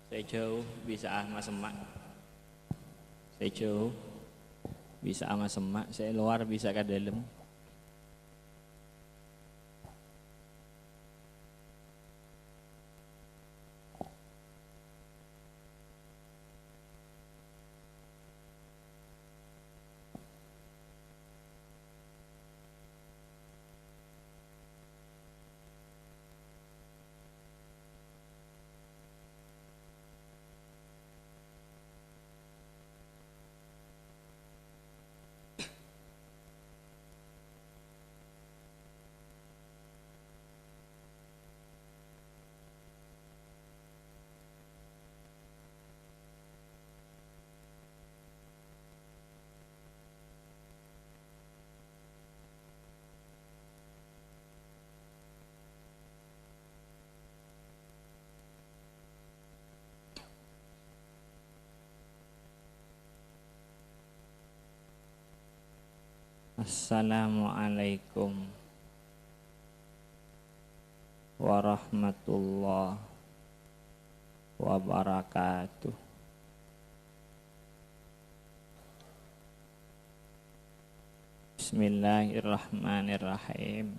Saya jauh bisa ama semak. Saya jauh bisa ama semak. Saya luar bisa ke dalam. Assalamualaikum warahmatullahi wabarakatuh. Bismillahirrahmanirrahim.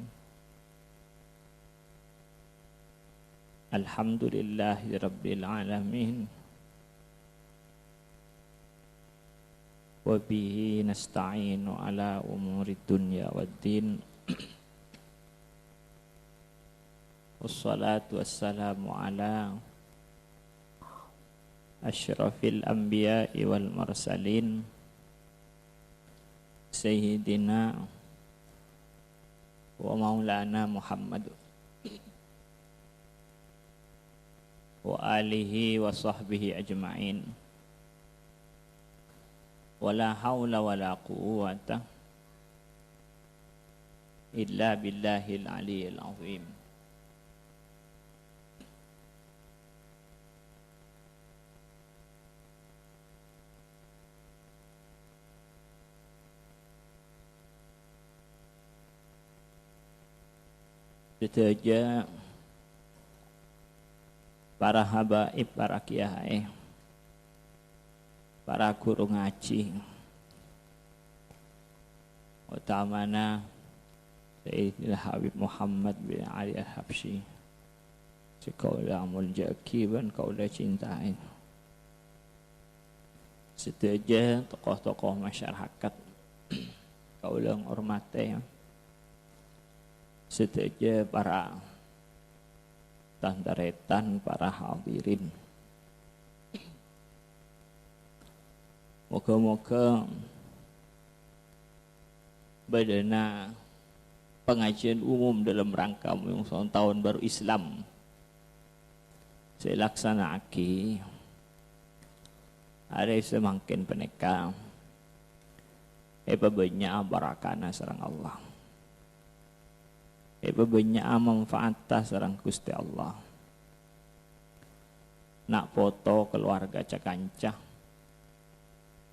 Alhamdulillahirabbil alamin. Wa bihi nasta'inu ala umuri dunya waddin. Wassalatu wassalamu ala asyrafil anbiya'i wal mursalin sayyidina wa maulana Muhammad wa alihi wa sahbihi ajma'in. Wala haula wala quwwata illa billahil aliyyil azim. Setaja para habaib, para kiai, para guru ngaji, utamana Sayyidina Habib Muhammad bin Ali Al-Habsyi, si kaulah muljaki dan kaulah cintai. Setaja tokoh-tokoh masyarakat kaulah hormati. Setaja para tantaretan, para hadirin. Moga-moga badana pengajian umum dalam rangka menyongsong tahun baru Islam saya laksanakan hari semakin peneka banyak barakana sareng Allah, banyak manfaat sareng Gusti Allah. Nak foto keluarga cakancah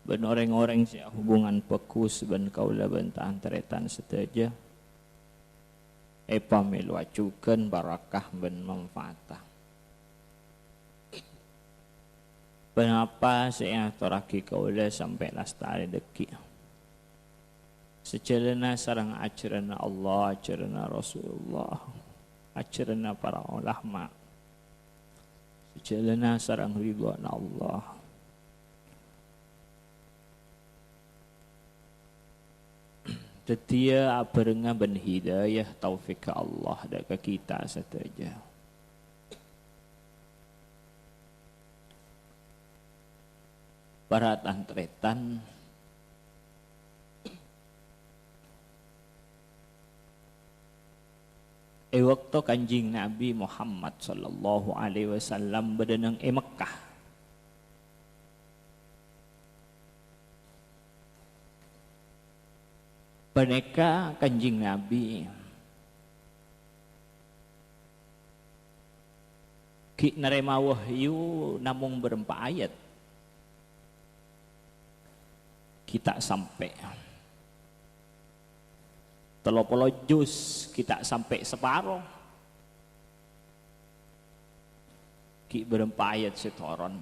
ben orang-orang si hubungan pekus ben kaula bentah antaretan setaja pamelu acukeun barakah ben manfaatah. Kenapa saya aturake kaula sampai lastari deki secelena sareng ajaran Allah, ajaran Rasulullah, ajaran para ulama, secelena sareng ridwan Allah. Tetia abarenga ben hidayah taufik Allah dak kita saja. Para tantretan waktu kanjing Nabi Muhammad sallallahu alaihi wasallam bedenang Mekah. Mereka kanjing Nabi ki nerima wahyu namung berempat ayat kita sampai 30 juz kita sampai separuh ki berempa ayat setoron.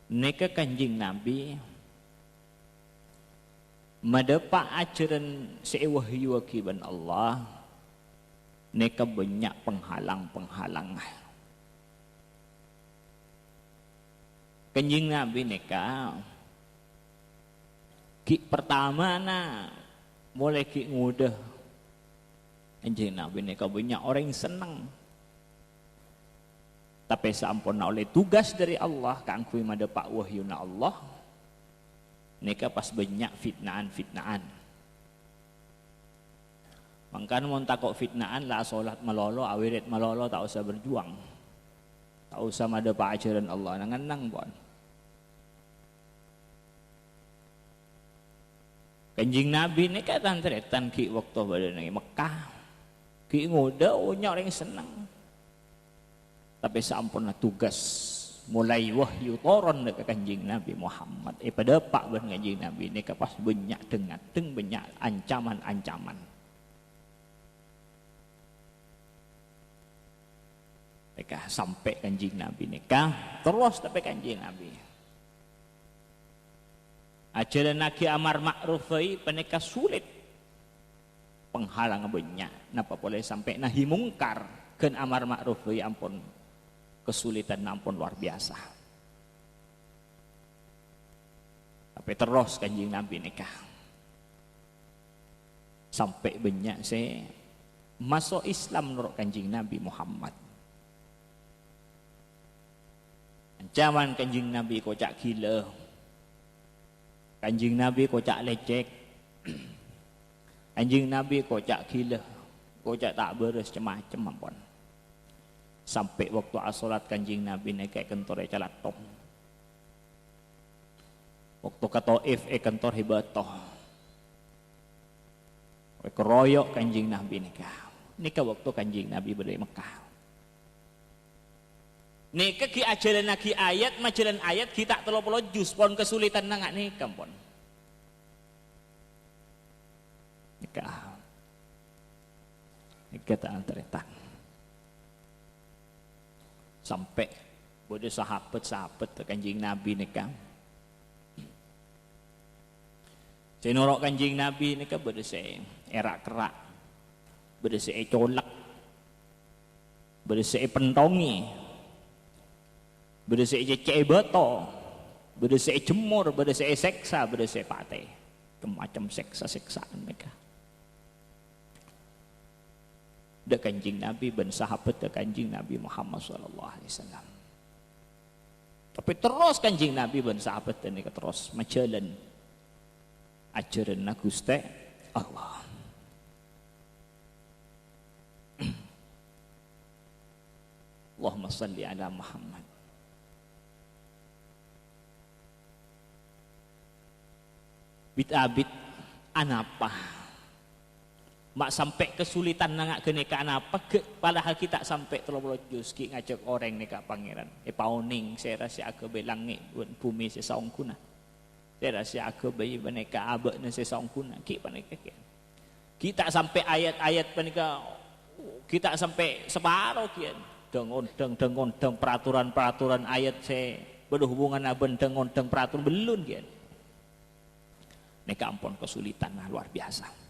Neka Kanjeng Nabi madepa ajaran sewahyu akiban Allah, neka banyak penghalang-penghalang. Kanjeng Nabi neka ki pertama na mulai ki ngudah. Kanjeng Nabi neka banyak orang yang senang. Tapi sampun oleh tugas dari Allah kangkui madepa wahyuna Allah. Neka pas banyak fitnaan-fitnaan. Mangkan mau takut fitnaan lah solat melolo, awirit melolo tak usah berjuang. Tak usah madepa ajaran Allah nang bon. Kanjeng Nabi ni kata tretan ki waktu berada di Mekah, ki ngoda banyak orang senang. Tapi sampun tugas mulai wahyu turun dekat Kanjeng Nabi Muhammad. Pada pak ben Kanjeng Nabi ni pas banyak dengar banyak ancaman-ancaman. Mereka sampai Kanjeng Nabi nikah terus sampai Kanjeng Nabi. Ajaran Nabi amar ma'ruf peneka sulit penghalang banyak. Napa boleh sampai nahi mungkar ken amar ma'ruf ampun kesulitan ampun luar biasa. Tapi terus Kanjeng Nabi nikah sampai banyak saya masuk Islam menurut Kanjeng Nabi Muhammad. Ancaman Kanjeng Nabi kocak gila, Kanjeng Nabi kocak lecek, Kanjeng Nabi kocak gila, kocak tak beres macam-macam ampun. Sampai waktu asolat Kanjeng Nabi naik kantor calat top. Waktu ke Taif kantor hibatoh. Keroyok Kanjeng Nabi nikah waktu Kanjeng Nabi berada di Mekah. Nikah ki ajaran ki ayat majalan ayat kita 30 juz pon kesulitan nangak nikah pon. Nikah tak antaretan. Sampai boleh sahabat-sahabat Kanjeng Nabi nikah. Saya norok Kanjeng Nabi nikah boleh saya erak kerak, boleh saya colak, boleh saya pentongi, boleh saya cecek beto, boleh saya jemur, boleh saya seksa, boleh saya pateh, macam seksa-seksaan nikah. Dak Kanjeng Nabi ben sahabat dak Kanjeng Nabi Muhammad sallallahu alaihi wasallam. Tapi terus Kanjeng Nabi ben sahabat dan terus majalan ajaran Gusti Allah. Allahumma salli ala Muhammad. Bit-abit anapa? Mak sampai kesulitan nangak kenekaan apa padahal kita sampai terlalu jus ki ngajak orang neka pangeran pauning saya rasa aku belangit bumi sesaung kuna saya rasa aku bayi beneka abak na sesaung kuna ki paneka kita sampai ayat-ayat paneka kita sampai separuh kian deng peraturan ayat saya berhubungan aben deng peraturan belum kian neka ampun kesulitan lah luar biasa.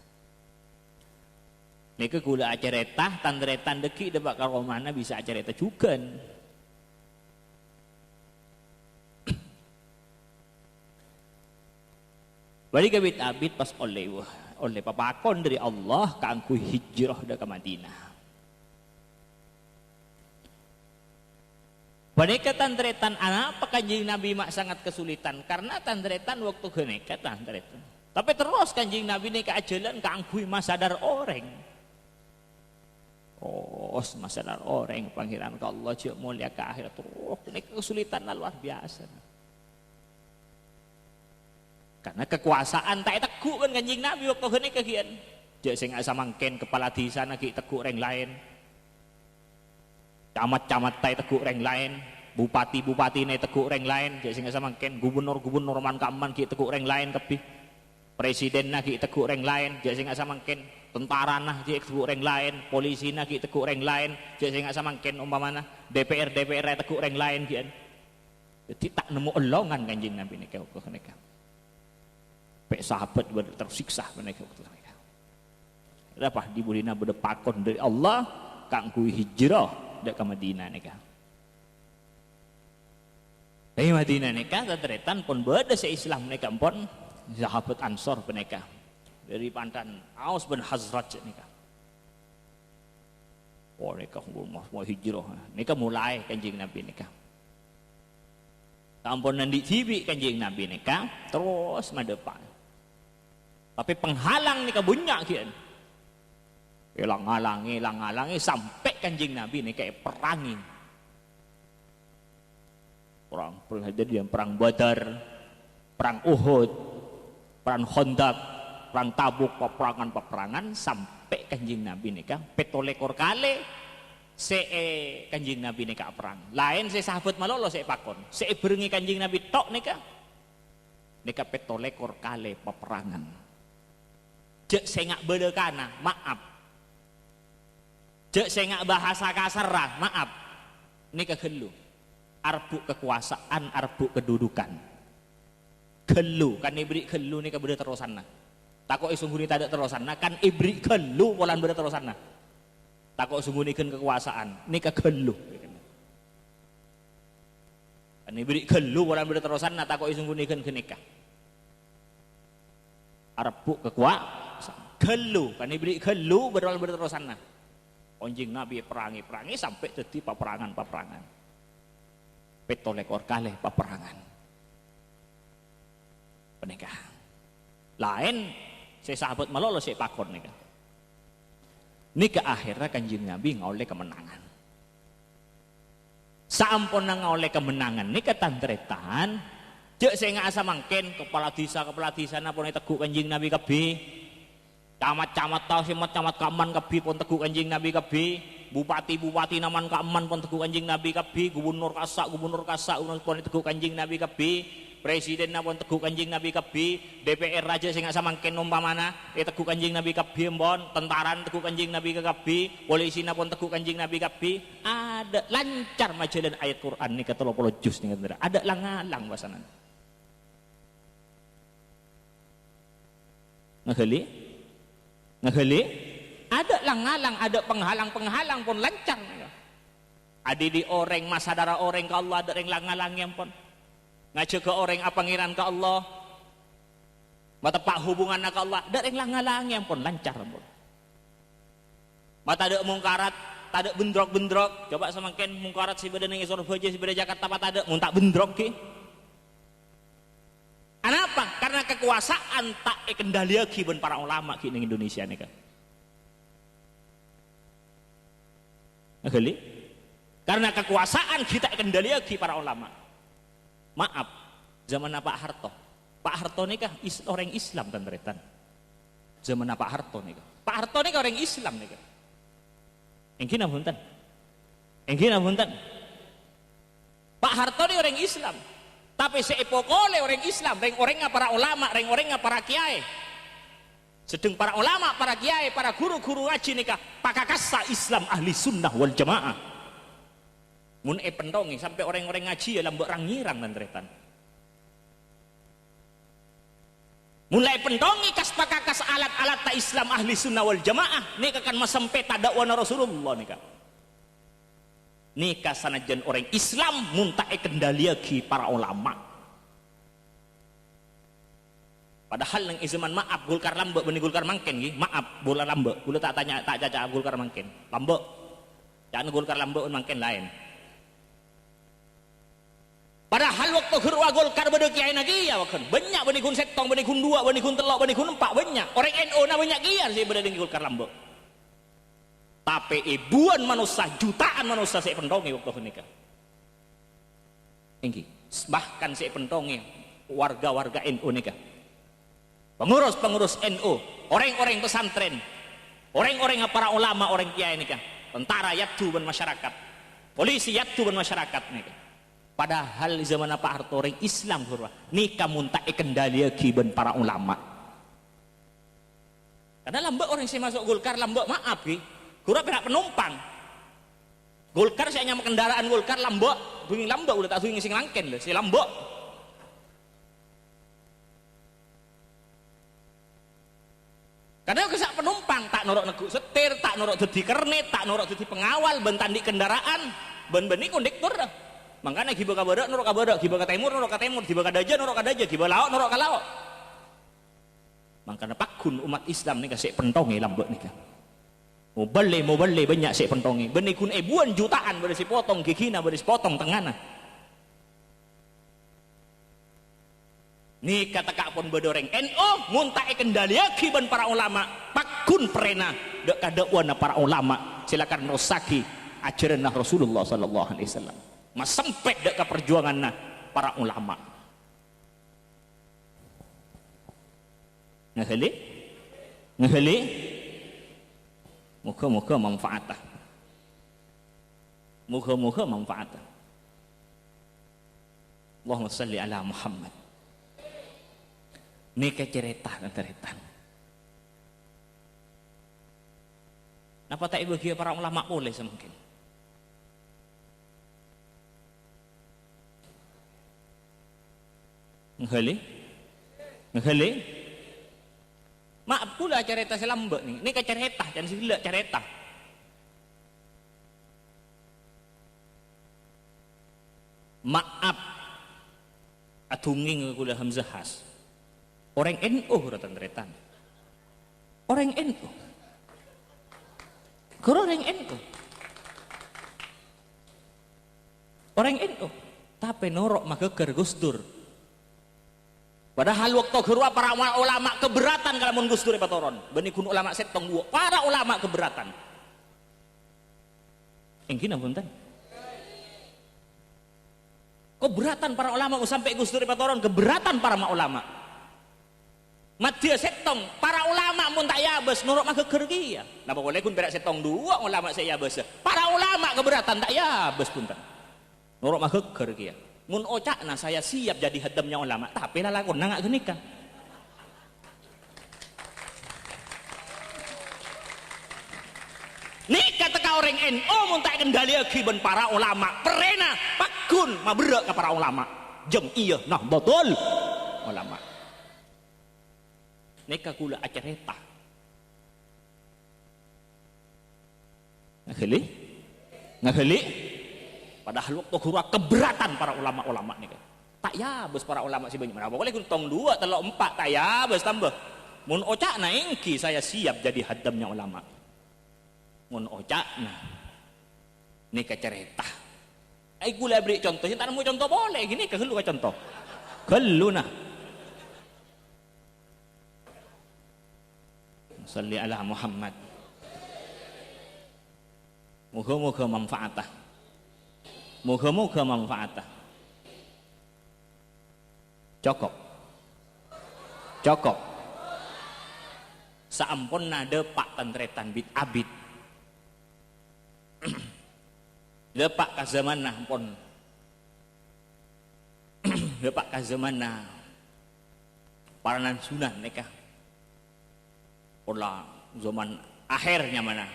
Neka gula acaretah, tandretan deki debak karo mana bisa acareta juga. Balik ke abit pas oleh papakon dari Allah kangku hijrah ke Madinah. Balik ke tandretan anak Kanjeng Nabi mak sangat kesulitan karena tandretan waktu geneka tandretan. Tapi terus Kanjeng Nabi neka ajalan kangku masadar orang. Oh, masalah orang panggilan ke Allah cik mulia ke akhirat terus ini kesulitan luar biasa karena kekuasaan tak teguh kan Kanjeng Nabi waktu ini kegian jadi saya nggak samangken kepala di sana ki teguh orang lain camat-camat tak teguh orang lain bupati ini teguh orang lain jadi saya nggak samangken gubernur man kaman ki teguh orang lain kepi presiden ki teguh orang lain jadi saya nggak samangken tentara nah dia teguk orang lain, polisi nah kita teguk orang lain, jadi saya nggak samangken umpamana DPR teguk orang lain kian. Jadi tak nemu elongan kanjeng Nabi nika waktu nika. Pek sahabat tersiksa mereka waktu nika. Apa dibulina bedepakon dari Allah kang kui hijrah dak ke Madinah nika. Dari Madinah nika teteretan pun beda se-Islam nika pun sahabat Ansor peneka dari pantan Aus bin Hazraj nika. Oh nika mau hijrah nika mulai kanjeng Nabi nika. Ampun nanti cibi kanjeng Nabi nika terus madepan. Tapi penghalang nika bunyak kian. Hilang-halangi sampai kanjeng Nabi nika perangi. Perang Badar, perang Uhud, perang Khandaq, perang Tabuk, peperangan sampai kanjeng Nabi nika petolekor kali kanjeng Nabi nika perang. Lain sahabat malolo pakon. Berengi kanjeng Nabi tok nika petolekor kali peperangan. Jek ngak bedekana, maaf. Jek ngak bahasa kasar, maaf. Nika gelu. Arbuk kekuasaan, arbuk kedudukan. Gelu kan ibri gelu nika beda terusanna. Takok isungguh tak ada terusanna kan ibri gelu polan beda terusanna. Takok sungguhikeun kekuasaan nika gelu. Kan ibri gelu polan beda terusanna takok isungguhikeun kenika. Arbuk kekuasaan gelu kan ibri gelu beda terusanna. Onjing Nabi perangi sampai jadi peperangan. Petolekor kalih peperangan. Penikah. Lain sahabat malolo pakon nika. Nika akhirnya kanjeng Nabi ngoleh kemenangan. Sampun ngoleh kemenangan nika tantretan. Jek saya nggak asa mangken kepala desa pun teguk kanjeng Nabi kabi. Camat-camat tahu camat kaman kabi pun teguk kanjeng Nabi kabi. Bupati naman Kaman pun teguk kanjeng Nabi kabi, gubernur kasak pun teguk kanjeng Nabi kabi, presiden pun teguk kanjeng Nabi kabi, DPR raja sing samangken umpamana teguk kanjeng Nabi kabi mbon, tentaran teguk kanjeng Nabi kabi, polisi pun teguk kanjeng Nabi kabi. Ada lancar majalan ayat Quran nika 30 juz nika ada langalang wasanan. Ngeheli ada langalang, ada penghalang pun lancar. Adi di orang masa darah orang ke Allah ada yang langalang yang pun ngajak ke orang apa pangeran ke Allah. Mata pak hubungan ke Allah ada yang langalang yang pun lancar pun. Mata ada mungkarat, tak ada bendrok. Coba semakin mungkarat si badan yang Surabaya si badan Jakarta apa tak ada muntak bendrok ki. Kenapa? Karena kekuasaan tak kendali lagi ben para ulama ki ning Indonesia nih kan. Karena kekuasaan kita kendali lagi para ulama. Maaf, zaman Pak Harto. Pak Harto ini kah orang Islam tantretan. Zaman Pak Harto nih. Pak Harto ini orang Islam nih. Engkina punten. Pak Harto ini orang Islam. Tapi seepokole orang Islam, orang para ulama, orang para kiai. Sedang para ulama, para kiai, para guru-guru ngaji nikah pakakasa Islam ahli sunnah wal jamaah. Mun pentongi sampai orang-orang ngaji ya lambok rangirang nandretan. Mulai pentongi kas pakakas alat-alat ta Islam ahli sunnah wal jamaah nikah kan masampai tadakwana Rasulullah nikah. Nikah sanajan orang Islam muntak kendali lagi para ulama. Padahal yang zaman maaf Golkar lambek benih Golkar mangken gi maaf bola lambek bola tak caca Golkar mangken lambek jangan Golkar lambek mangken lain. Padahal waktu gerua Golkar beda kiai lagi ya wakan banyak benih kun setong benih kun dua benih kun telok benih kun empat banyak orang NU na banyak kian sih beda dengan Golkar lambek. Tapi ribuan manusia jutaan manusia saya pendongi waktu nikah. Engki bahkan saya pendongi warga-warga NU nikah. Pengurus NU, orang-orang pesantren, orang-orang para ulama, orang kiai ini kan, tentara yaitu ben masyarakat, polisi yaitu ben masyarakat nih kan. Padahal zaman Pak Harto orang Islam nikah muntak kendali lagi ben para ulama. Karena lambak orang saya masuk Golkar lambak maaf ki. Kurang pihak penumpang. Golkar saya nyama kendaraan Golkar lambak, bunyi lambak udah tak bunyi sing langken loh, si lambak. Karena kesak penumpang tak norok neguk setir, tak norok jadi kernet, tak norok jadi pengawal, bentan di kendaraan, ben-beni kondektur dah. Makanya giba ka badak norok ka badak, giba ka timur norok ka timur, giba ka daja norok ka daja, giba laok norok ka laok. Makanya pakun umat Islam ni kasih pentongi lambak ni kan. Mau beli banyak sih pentongi. Beni kun buan jutaan pada si potong gigina pada si potong tengana. Ni kata kak pun bedoreng NO muntai kendali akiban para ulama pakun perena dek kadawana para ulama silakan rosaki ajaran Rasulullah sallallahu alaihi wasallam. Mas sempet dek perjuangan para ulama. Ngeheli muka manfaatah. Muka manfaatah. Allahumma salli ala Muhammad. Ini cerita. Napa tak bagi para ulama boleh semungkin? Ngeheli. Maaf pula cerita selambek nih. Ini cerita dan sila cerita. Maaf atunging kula hamzahas. Orang NU ratan tretan. Orang NU. Orang NU. Orang NU. Tapi norok mageger Gus Dur. Padahal waktu gerua para ulama keberatan kalau mun Gus Dur patoron. Beni kun ulama setong dua. Para ulama keberatan. Engkina punten. Keberatan para ulama sampai Gus Dur patoron keberatan para ulama. Madya setong para ulama mun tak yabes nurut mageger ki ya. Napa boleh kun berak setong dua ulama saya yabes. Para ulama keberatan tak yabes punten. Nurut mageger ki ya. Mun ocakna saya siap jadi hadamnya ulama, tapi lalakon nangak genika. Nih kata kau orang NU mun tak kendali akiban para ulama, perena pakun maberak ke para ulama. Jem'iyah nah betul ulama. Nika kula acareta. Ngaheli. Padahal waktu kurang keberatan para ulama-ulama nih kan. Tak ya bos para ulama sih banyak mana. Boleh tong 2, 3, 4 tak ya bos tambah. Mun ocak na engki saya siap jadi hadamnya ulama. Mun ocak na ini kecerita. Gula beri contohnya tak mau contoh boleh gini ke helu contoh. Helu nah. Salli ala Muhammad. Moga-moga manfaatah. Moga-moga manfaatah. Cokok. Saampun nade pak tentretan bit abid. Lepak ka zaman nah pon. Lepak ka zaman nah. Paranan sunan neka. Pola zaman akhirnya mana?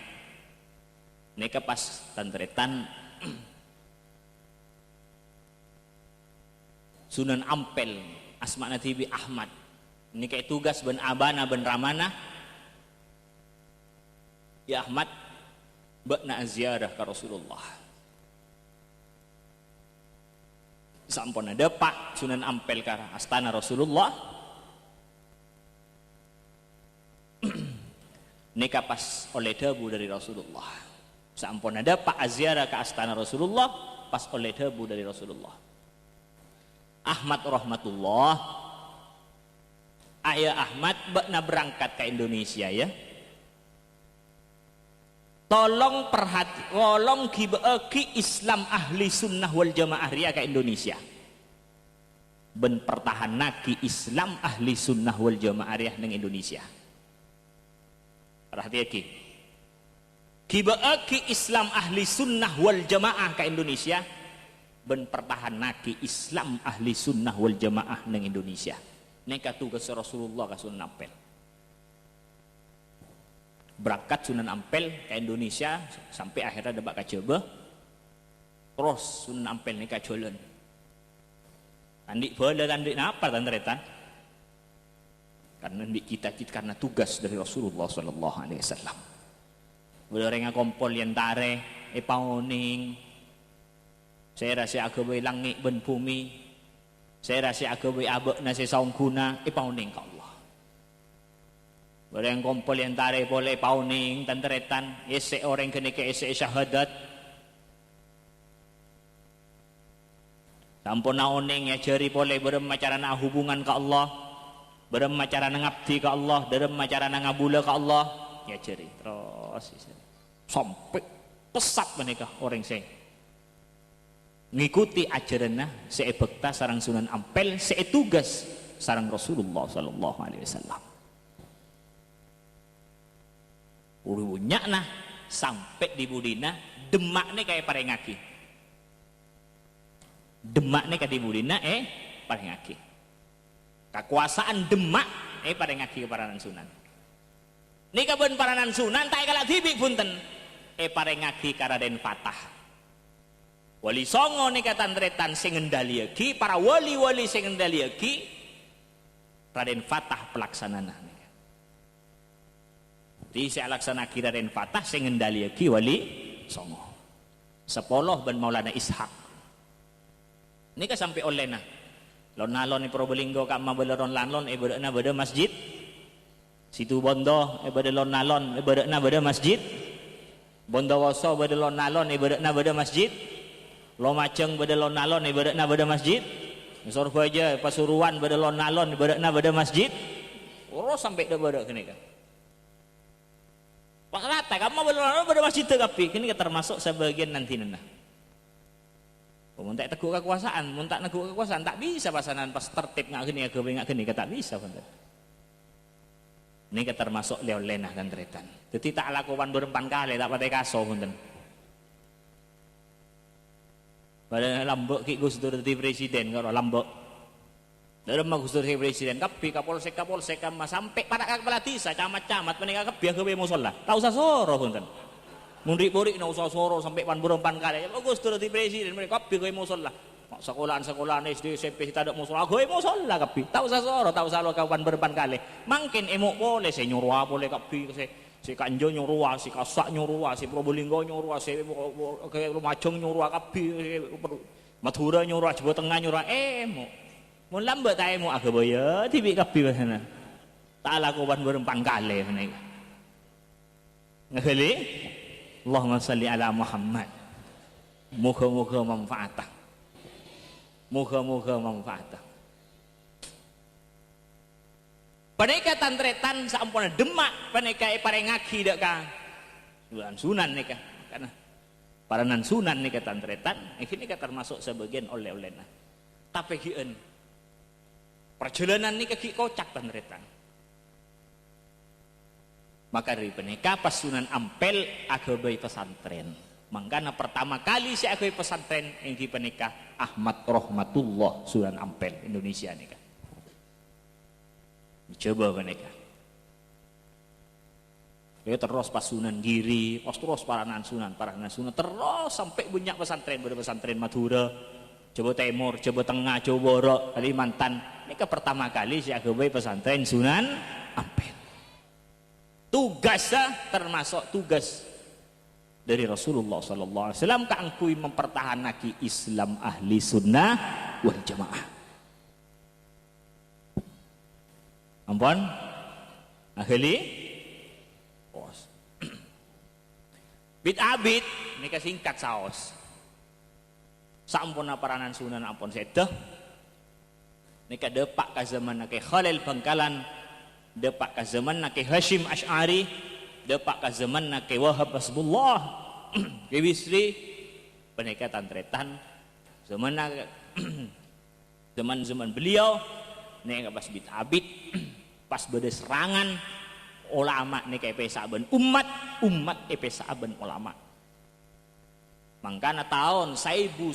Neka pas tentretan Sunan Ampel Asma'na Tibi Ahmad ini kayak tugas ben abana ben ramana ya Ahmad bakna ziarah ke Rasulullah sampun ada Pak Sunan Ampel ke Astana Rasulullah nikah pas oleh debu dari Rasulullah sampun ada Pak ziarah ke Astana Rasulullah pas oleh debu dari Rasulullah Ahmad rahmatullah ayah Ahmad bakna berangkat ke Indonesia ya tolong ki Islam ahli sunnah wal jamaah ria ke Indonesia ben pertahanaki Islam ahli sunnah wal jamaah ria neng Indonesia perhati ki Islam ahli sunnah wal jamaah ke Indonesia ben pertahanaki Islam ahli sunnah wal jamaah neng Indonesia neka tugas Rasulullah ka Sunan Ampel berangkat Sunan Ampel ke Indonesia sampai akhirnya dapat kajaba terus Sunan Ampel ni kajolan andik bala andik napa tantretan karena andik kita karena tugas dari Rasulullah sallallahu alaihi wasallam orang kompol yang tare pauning saya rasa agawe langit ben bumi saya rasa agawe abek nasi saungkuna pauning ka Allah orang kompol yang tare boleh pauning tantretan ese orang kena ke ese syahadat sampun naoning ya jari boleh beremacarana hubungan ke Allah beremacarana ngabdi ke Allah beremacarana ngabula ke Allah ya jari terus sampai pesat menikah orang saya ngikuti ajarannya seebekta sarang Sunan Ampel seetugas sarang Rasulullah sallallahu alaihi wasallam urunya nah sampai di budina demak nih kayak parengaki demak nih kadi budina parengaki kekuasaan demak parengaki ke paranan Sunan nika ben paranan Sunan tak kalah tibik punten parengaki ka Raden Fatah wali songo nika tantretan sing ngendaliake para wali-wali sing ngendaliake Raden Fatah pelaksanana nika di saya laksanaki Raden Fatah sing ngendaliake wali songo sepoloh ben Maulana Ishak nika sampai oleh nah lon-nalon ni Probolinggo kak mabeleron lanlon bedana beda masjid situ Bondo beda lon-nalon bedana beda masjid Bondowoso beda lon-nalon bedana beda masjid Lomaceng beda lon-nalon bedana beda masjid Sorbaja Pasuruan beda lon-nalon bedana beda masjid oro sampai dah beda kene kan pas rata kamu beda lon-nalon beda masjid tapi kini termasuk sebagian nanti nana muntak teguk kekuasaan, muntak neguk kekuasaan tak bisa pasanan pas tertib ngak gini agawe ngak gini tak bisa punten. Ini termasuk leolenah dan tretan. Jadi tak lakukan berempan kali tak pakai kaso punten. Pada lambok ki Gus Dur dadi presiden kalau lambok. Dalam Gus Dur presiden kapi kapolsek sampai pada kepala desa camat-camat menika kebiah gawe musala. Tak usah soro punten. Murid-murid na usah soro sampai pan berempan kali. Bagus tuh di presiden mereka kapi kowe musola. Sekolahan SD SMP kita ada musola. Kowe musola kapi. Tak usah soro, tak usah lo kapan berempan kali. Mungkin emok boleh si nyuruh boleh kapi si Kanjo nyuruh, si Kasak nyuruh, si Probolinggo nyuruh, si Lumajang nyuruh kapi, Madura nyuruh, Jawa Tengah nyuruh emok. Mun lambat ta emok agabaya tibi kapi sana. Tak lakukan berempan kali menika. Ngali Allahumma salli ala Muhammad. Moga-moga manfaatah. Moga-moga manfaatah. Paneka tantretan sampuna demak paneka parengaki dak ka. Sunan nika karena paranan Sunan nika tantretan iki nika termasuk sebagian oleh-olehna. Tapi hieun perjalanan nika ki kocak tantretan. Maka dari peneka pas Sunan Ampel agawe pesantren. Mangkana pertama kali si agawe pesantren yang di peneka Ahmad Rahmatullah Sunan Ampel Indonesia nika. Dicoba peneka. Dia terus pas Sunan Giri, pas terus paranan Sunan terus sampai banyak pesantren, pada pesantren Madura, Jawa Timur, Jawa Tengah, Jawa Barat, Kalimantan. Nika pertama kali si agawe pesantren Sunan Ampel. Tugasnya termasuk tugas dari Rasulullah sallallahu alaihi wasallam kaangkui mempertahankan Islam ahli sunnah wal jamaah. Ampun ahli pos. Bid'abid ini singkat saos. Sampuna paranan Sunan ampun sedah. Nika depak ka zaman ke Khalil Bangkalan depak ke zaman ke Hashim Ash'ari depak ke zaman ke Wahab Hasbullah ke Bisri peneka tantretan zaman beliau nek pas bid'abid pas beda serangan ulama nek saben umat saben ulama mangkana tahun 1900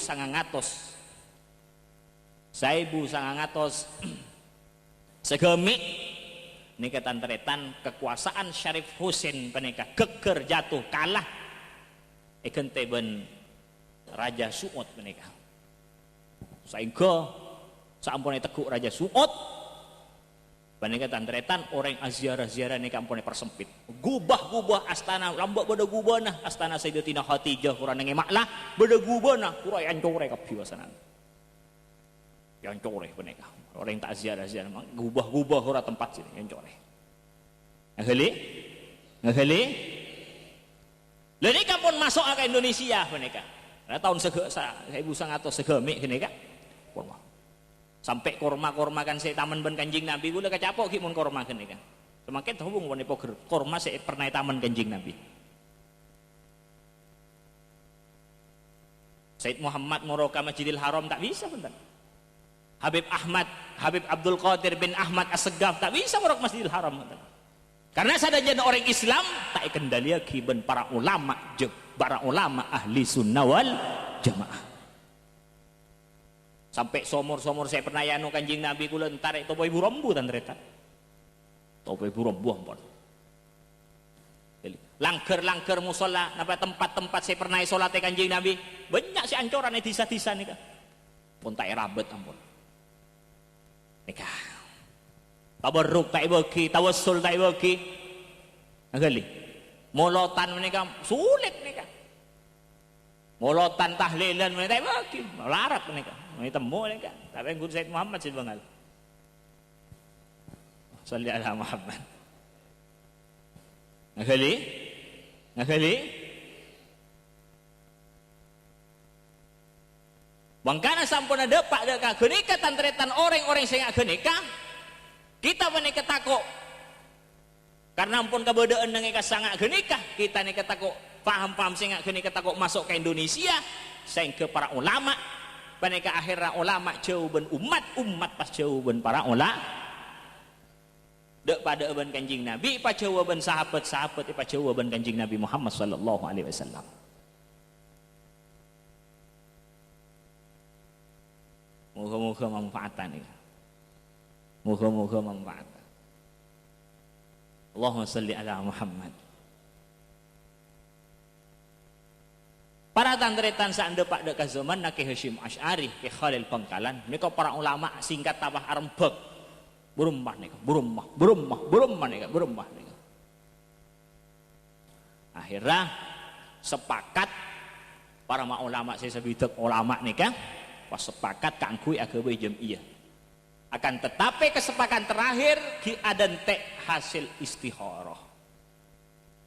segemi nika tantretan kekuasaan Syarif Husain panika geger jatuh kalah ikente ben Raja Suud panika sehingga sampune teguk Raja Suud panika tantretan orang aziarah-ziarah nika ampune persempit gubah-gubah astana lambak beda gubana astana Sayyidatina Khadijah kurang ngemaklah beda gubana kurang ancore kabeh wasanan ancore panika orang tak ziarah-ziarah gubah-gubah ora tempat sini ancore ngaheli lha nika pun masuk ke Indonesia panika tahun 1900 segemi panika pun sampai korma kan saya taman ben Kanjeng Nabi gula kacapok ki mun korma kan kan semakin terhubung wone poger korma saya pernah taman Kanjeng Nabi Said Muhammad Moroka Masjidil Haram tak bisa bentar Habib Abdul Qadir bin Ahmad As-Segaf tak bisa morok Masjidil Haram bentar karena sadajana orang Islam tak kendali ki ben para ulama ahli sunnah wal jamaah sampai somor saya pernah yanu Kanjeng Nabi kula entar topo ibu rombu tantretan topo ibu rombu ampun langker musola napa tempat-tempat saya pernah salat Kanjeng Nabi banyak si ancoran di desa-desa nika pun tak rabet ampun nika tabarruk tak bagi tawassul tak bagi ngali molotan menika sulit nika molotan tahlilan menika tak bagi larat menika ini temu ni kan tapi guru Said Muhammad sih bangal salli ala Muhammad ngakali bangkana sampun ada pak deka genika tantretan orang-orang sing genika kita menika takok karena ampun kabodaan nang sangat genika kita nika takok paham sing genika takok masuk ke Indonesia sehingga para ulama paneka akhirnya ulama jawaban umat pas jawaban para ulama dek pada aban Kanjeng Nabi pas jawaban sahabat pas jawaban Kanjeng Nabi Muhammad sallallahu alaihi wasallam moga-moga manfaatan ini moga-moga manfaatan Allahumma salli ala Muhammad. Para tantretan saande Pak Deka zaman na Ki Hasyim Asy'ari, Ki Khalil Bangkalan, nika para ulama singkat tabah arembeg. Burumah nika, burumah nika. Akhirnya sepakat para ulama saya sebidak ulama nika pas sepakat kanggo agawe jamiah. Akan tetapi kesepakatan terakhir ki adan tek hasil istikharah.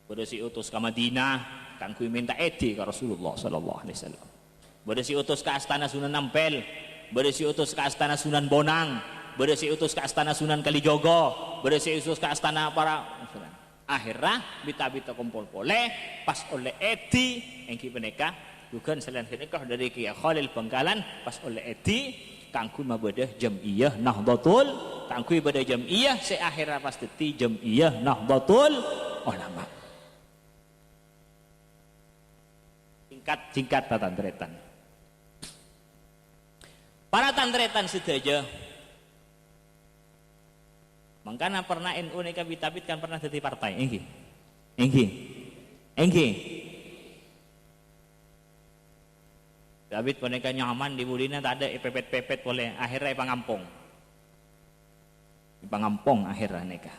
Pada si utus ke Madinah kanggo minta edi ke Rasulullah sallallahu alaihi wasallam. Pada si utus ke Astana Sunan Ampel, pada si utus ke Astana Sunan Bonang, pada si utus ke Astana Sunan Kalijogo, pada si utus ke Astana para akhirnya bita-bita kumpul pole pas oleh edi engki peneka bukan selain kenikah dari Ki Khalil Bangkalan pas oleh edi kanggo mabadah jamiyah Nahdlatul kanggo ibadah jamiyah se akhirnya pas deti jamiyah Nahdlatul Ulama. Singkat tantretan. Para tantretan sedaya mangkana pernah NU nika bitabit kan pernah dadi partai engki David boneka nyaman di bulina tak ada pepet boleh akhirnya pangampong akhirnya neka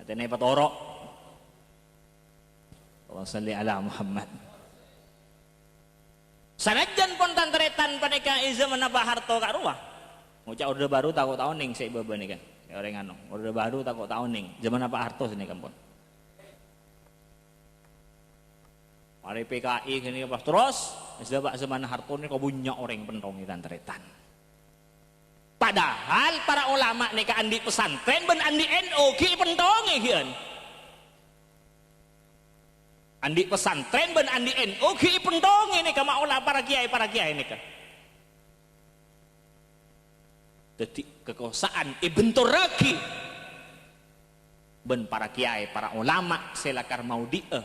atene patorok Allah salli ala Muhammad. Sanajan pun tantretan paneka zaman apa harto karuah. Ngucap orde baru takut tahun ning saya baba nih kan. Ya orang anu, orde baru takut tahun ning. Zaman apa harto sini kan pun. Mari PKI gini pas terus, sebab zaman harto ini kau punya orang pentong di tantretan. Padahal para ulama nih kan andi pesantren ben andi NU ki pentongi kian. Andi pesantren ben andi NU ki pentongi nih kama ulama para kiai nih kan. Jadi kekuasaan bentur lagi ben para kiai para ulama selakar mau dia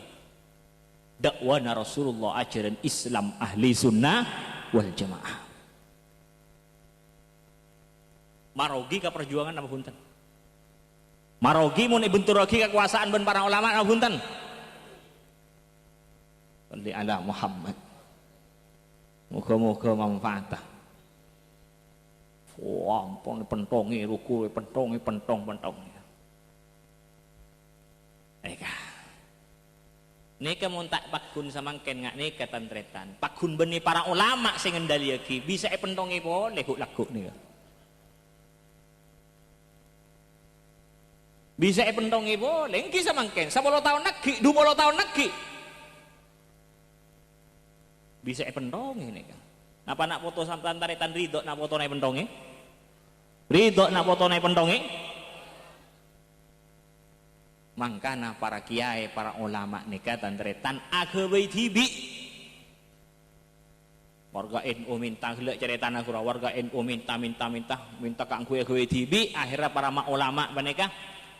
dakwana Rasulullah ajaran Islam ahli sunnah wal jamaah marogi ke perjuangan apa punten Marogi mun benturogi kekuasaan ben para ulama ngapunten. Sholli ala Muhammad. Muga-muga manfaatah. Wah, ampun pentongi ruku, pentongi pentong. Eka. Nika mun tak pakun samangken ngak nika tantretan. Pakun beni para ulama sing ngendaliake bisa pentongi boleh lagu nika. Bisa pentongi boleh, engki samangken 10 tahun lagi, 20 tahun lagi. Bisa pentongi nika. Napa nak foto sampean taretan ridho nak fotone pentongi? Ridho nak fotone pentongi? Mangkana para kiai, para ulama nika tantretan agawe tibi. Warga NU minta gelek ceritana kura warga NU minta kang kue tibi, akhirnya para ulama menika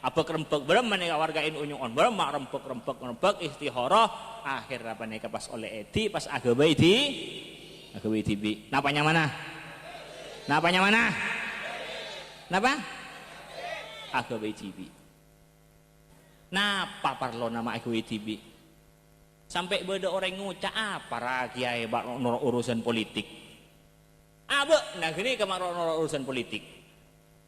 apa kerempek berem menika warga NU nyuon berem rempek istihara akhirnya menika pas oleh eti pas agawe tibi. Napanya mana? Napa? Agawe tibi. Napa parlo nama agawe tibi? Sampai beda orang ngucap para kiai bak norok urusan politik. Nah gini kemar norok urusan politik.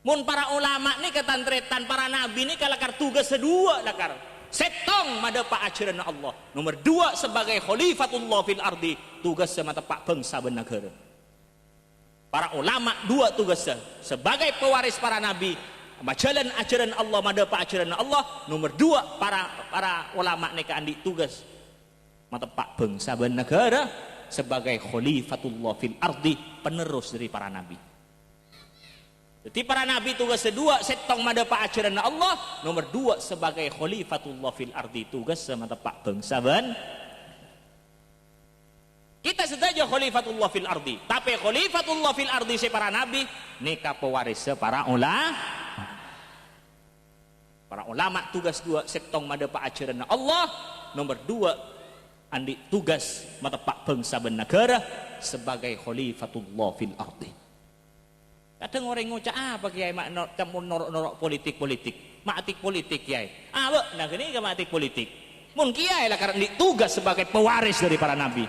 Mun para ulama nih ketantretan para nabi nih kalakar tugas kedua lakar. Setong madapa ajaran Allah. Nomor 2 sebagai khalifatullah fil ardi tugas semata pak bangsa benagara. Para ulama 2 tugasnya sebagai pewaris para nabi. Jalan ajaran Allah madapa ajaran Allah. Nomor 2 para ulama nih andi tugas mata pak bangsa benagara sebagai khalifatullah fil ardi penerus dari para nabi. Jadi para nabi tugas kedua setong madapa ajaran Allah, nomor 2 sebagai khalifatullah fil ardi tugas mata pak bangsa ben. Kita saja khalifatullah fil ardi, tapi khalifatullah fil ardi si para nabi nika pewaris para ulama. Para ulama tugas 2 setong madapa ajaran Allah, nomor 2 andi tugas mata pak bangsa ben negara sebagai khalifatullah fil ardi. Kadang orang ngucap apa kiai mak campur norok politik matik politik kiai. Nah gini ke matik politik. Mun kiai lah karena tugas sebagai pewaris dari para nabi.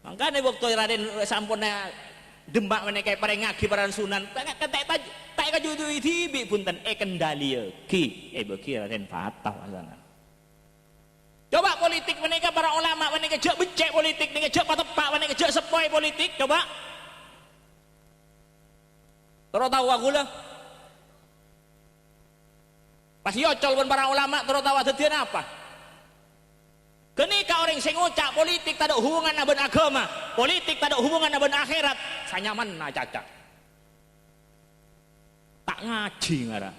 Makanya waktu Raden sampurna demak menekai para ngagi para sunan tak kajudu tibi punten kendali ki beki Raden fatah asana. Coba politik menika para ulama menika jak becek politik menika jak patepak menika jak sepoi politik coba. Terus tahu aku lah. Pas yocol pun para ulama terus tahu dadian apa? Kenika orang sing ngucap politik tak ada hubungan dengan agama, politik tak ada hubungan dengan akhirat, sanyaman na caca. Tak ngaji ngara.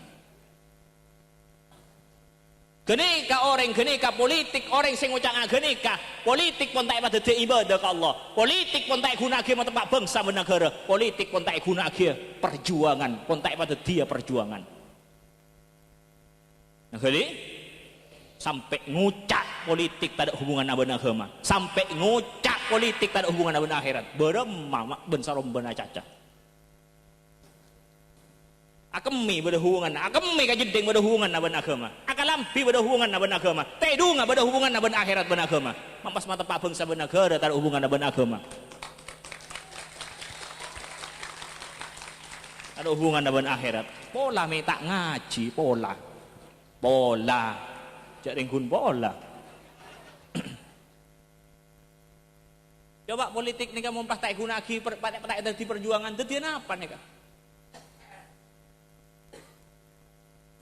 Genika politik orang sing ngucap genika politik pun tak pada ibadah ke Allah, politik pun tak guna ke tempat bangsa dan negara, politik pun tak guna ke perjuangan pun tak pada dia perjuangan. Nah kali sampai ngucap politik tak ada hubungan dengan agama, sampai ngucap politik tak ada hubungan dengan akhirat, beremama bensarom benar caca. Akemi berhubungan, akemi kajedeng berhubungan dengan agama, akalampi berhubungan dengan agama, tedunga berhubungan dengan akhirat dengan agama. Mampas mata pak bangsa dan negara tak ada hubungan dengan agama. Ada hubungan dengan akhirat. Pola me tak ngaji pola. Jak ringkun pola. Coba politik ni kan mumpah tak guna lagi tak ada perjuangan, dadi apa nih kan?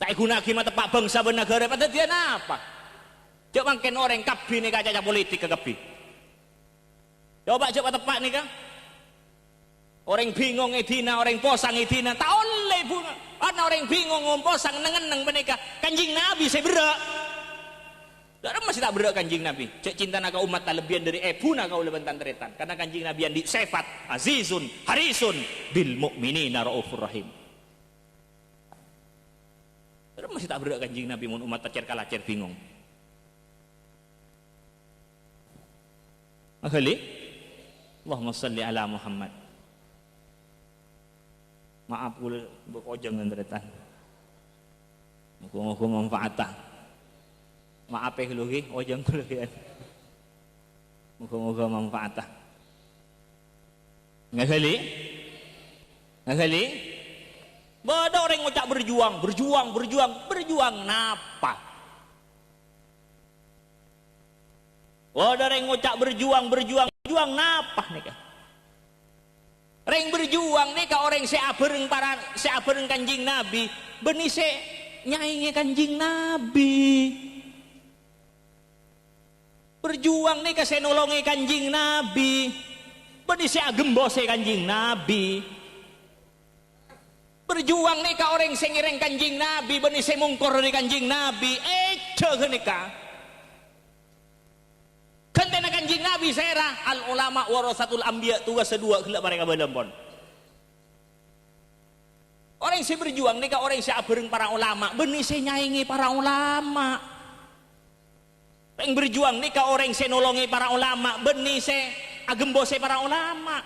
Tak guna lagi mata pak bangsa dan negara pada dia apa? Coba mungkin orang kabi nih kaca politik ke kabi. Coba tepat nih kan? Orang bingung edina, orang posang edina, tak oleh bunga. Ada orang bingung ngomposang nengeneng menika kanjing Nabi saya berak. Darah masih tak berak kanjing Nabi. Cek cinta naga umat tak lebihan dari ebuna kau leban tanteretan. Karena kanjing Nabi yang disifat azizun harisun bil mu'minina raufur rahim. Darah masih tak berak kanjing Nabi mun umat tacer kalacer bingung. Akhli Allahumma salli ala Muhammad. Maaf kula bekojeng ngendretan. Muga-muga manfaatah. Maaf e lho nggih, ojeng kula nggih. Muga-muga manfaatah. Ngagali? Ngagali? Ada orang ngucap berjuang napa? Ada orang ngucap berjuang napa nika? Reng berjuang nika orang seabereng Kanjing Nabi, benih se nyaingi Kanjing Nabi. Berjuang nika se nolongi Kanjing Nabi, benih se agembose Kanjing Nabi. Berjuang nika orang sing ngireng Kanjing Nabi, benih se mungkor dari Kanjing Nabi. Nika kentena Kanjing Nabi sera al ulama warasatul anbiya, tugas kedua gelak mereka belempon. Orang si berjuang nika orang si abereng para ulama, benih se nyaingi para ulama. Yang berjuang nika orang si nolongi para ulama, benih se agembose para ulama.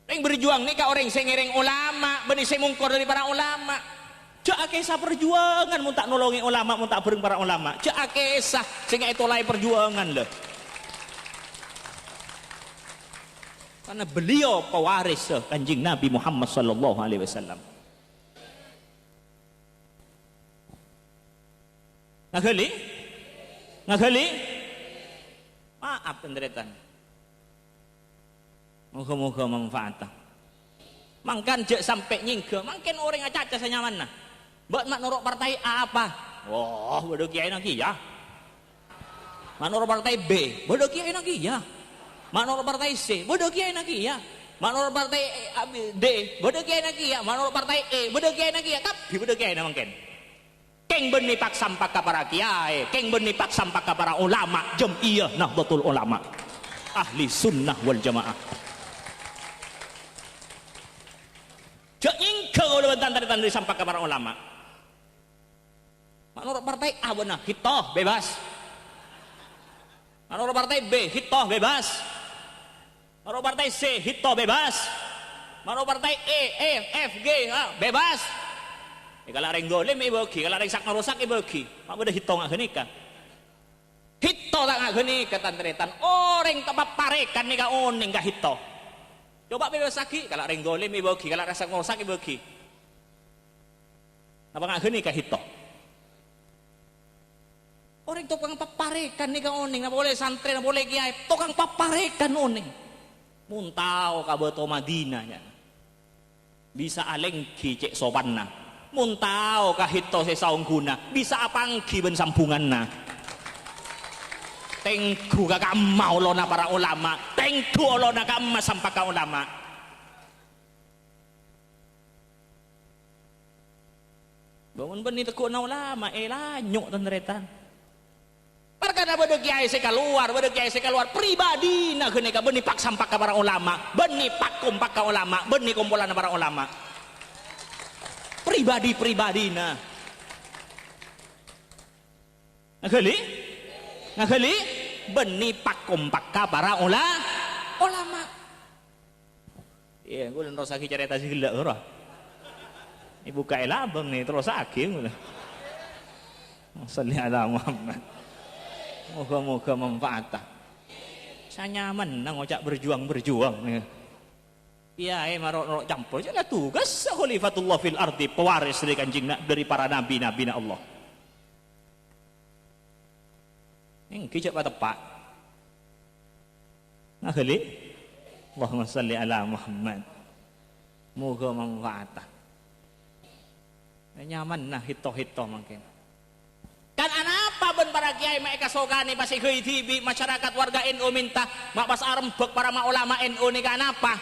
Yang berjuang nika orang si ngiring ulama, benih se mungkor dari para ulama. Cek akesah perjuangan mun tak nolongi ulama, mun tak bareng para ulama. Cek akesah sehingga itu lain perjuangan loh. Karena beliau pewaris Kanjeng Nabi Muhammad sallallahu alaihi wasallam. Ngagali? Maaf penderetan. Moga-moga manfaatah. Mangkan jek sampai nyingge, mungkin orang acaca senyaman nah. Buat mak norok partai A apa? Wah, bodoh kiai nak ya. Mak norok partai B, bodoh kiai nak ya. Mak norok partai C, bodoh kiai nak ya. Mak norok partai D, bodoh kiai nak ya. Mak norok partai E, bodoh kiai nak ya. Tapi bodoh kiai nak mungkin. Keng beni pak sampak ka para kiai, keng beni pak sampak ka para ulama, Jam'iyah Nahdlatul Ulama, ahli sunnah wal jamaah. Jak nyingkeng oleh tanda-tanda sampak ke para ulama. Menurut partai A benar, hitoh bebas. Menurut partai B, hitoh bebas. Menurut partai C, hitoh bebas. Menurut partai E, F, G, bebas. Kalau orang golem ibagi, kalau orang sak merusak ibagi. Mak udah hitoh nggak genika. Hitoh tak nggak genika tanda-tanda. Orang tempat parekan nih kau oning nggak hitoh. Coba bebas lagi, kalau orang golem ibagi, kalau rasa merusak ibagi. Apa nggak genika hitoh? Orang tukang paparekan nih kau oning, nggak boleh santri, nggak boleh kiai, tukang paparekan oning. Muntau kaboto Madinahnya, bisa alengki cek sopanna. Muntau kahito sesaung guna, bisa apangki ben sambunganna. Tengku kakak mau lona para ulama, tengku lona kamma sampai ka ulama. Bangun beni teku na ulama, lanyok tandretan. Perkara bodoh kiai saya keluar pribadi nah genika beni pak sampak ka para ulama, beni pak kompak ka ulama, beni kumpulan para ulama. Pribadi nah. Ngagali beni pak kompak ka para ulama. Iya, gue terus lagi cerita sih gila ora. Ibu kaila abang nih terus lagi gue. Salli ala Muhammad. Moga-moga manfaatah. Saya nyaman nang ngocak berjuang. Iya, marok campur. Jadi tugas khalifatullah fil ardi, pewaris dari Kanjeng dari para nabi Allah. Yang kijak tepat. Ngagali. Allahumma salli ala Muhammad. Moga manfaatah. Nyaman nah hito mungkin. Kan anapa ben para kiai mereka sogani pasti ke TV masyarakat warga NU minta mak pas arembek para ulama NU ni kan apa?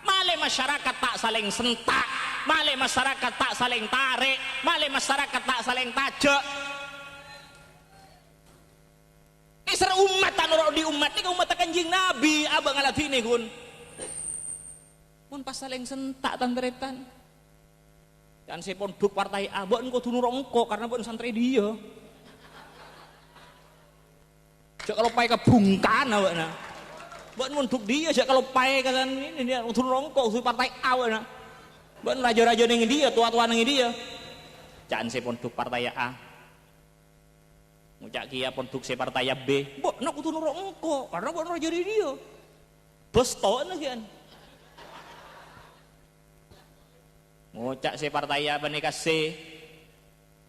Male masyarakat tak saling sentak, male masyarakat tak saling tarik, male masyarakat tak saling tajak. Isra umat tan di umat ni umat Kanjeng Nabi abang aladini kun. Mun pas saling sentak tandretan. Dan si pondok partai A, buat engkau tunur engkau karena buat santri dia. Jika kalau pai kebungkan awakna, buat munduk dia. Jika kalau pai kalian ini dia tunur engkau si partai A awakna. Bukan raja-raja ning dia, tua-tua ning dia. Caan se pondok partai A. Ngucak kia pondok se partai B. Mbok nak kudu nurut engko karena bukan raja ning dia. Bos to kian. Ngucak se partai A menika C.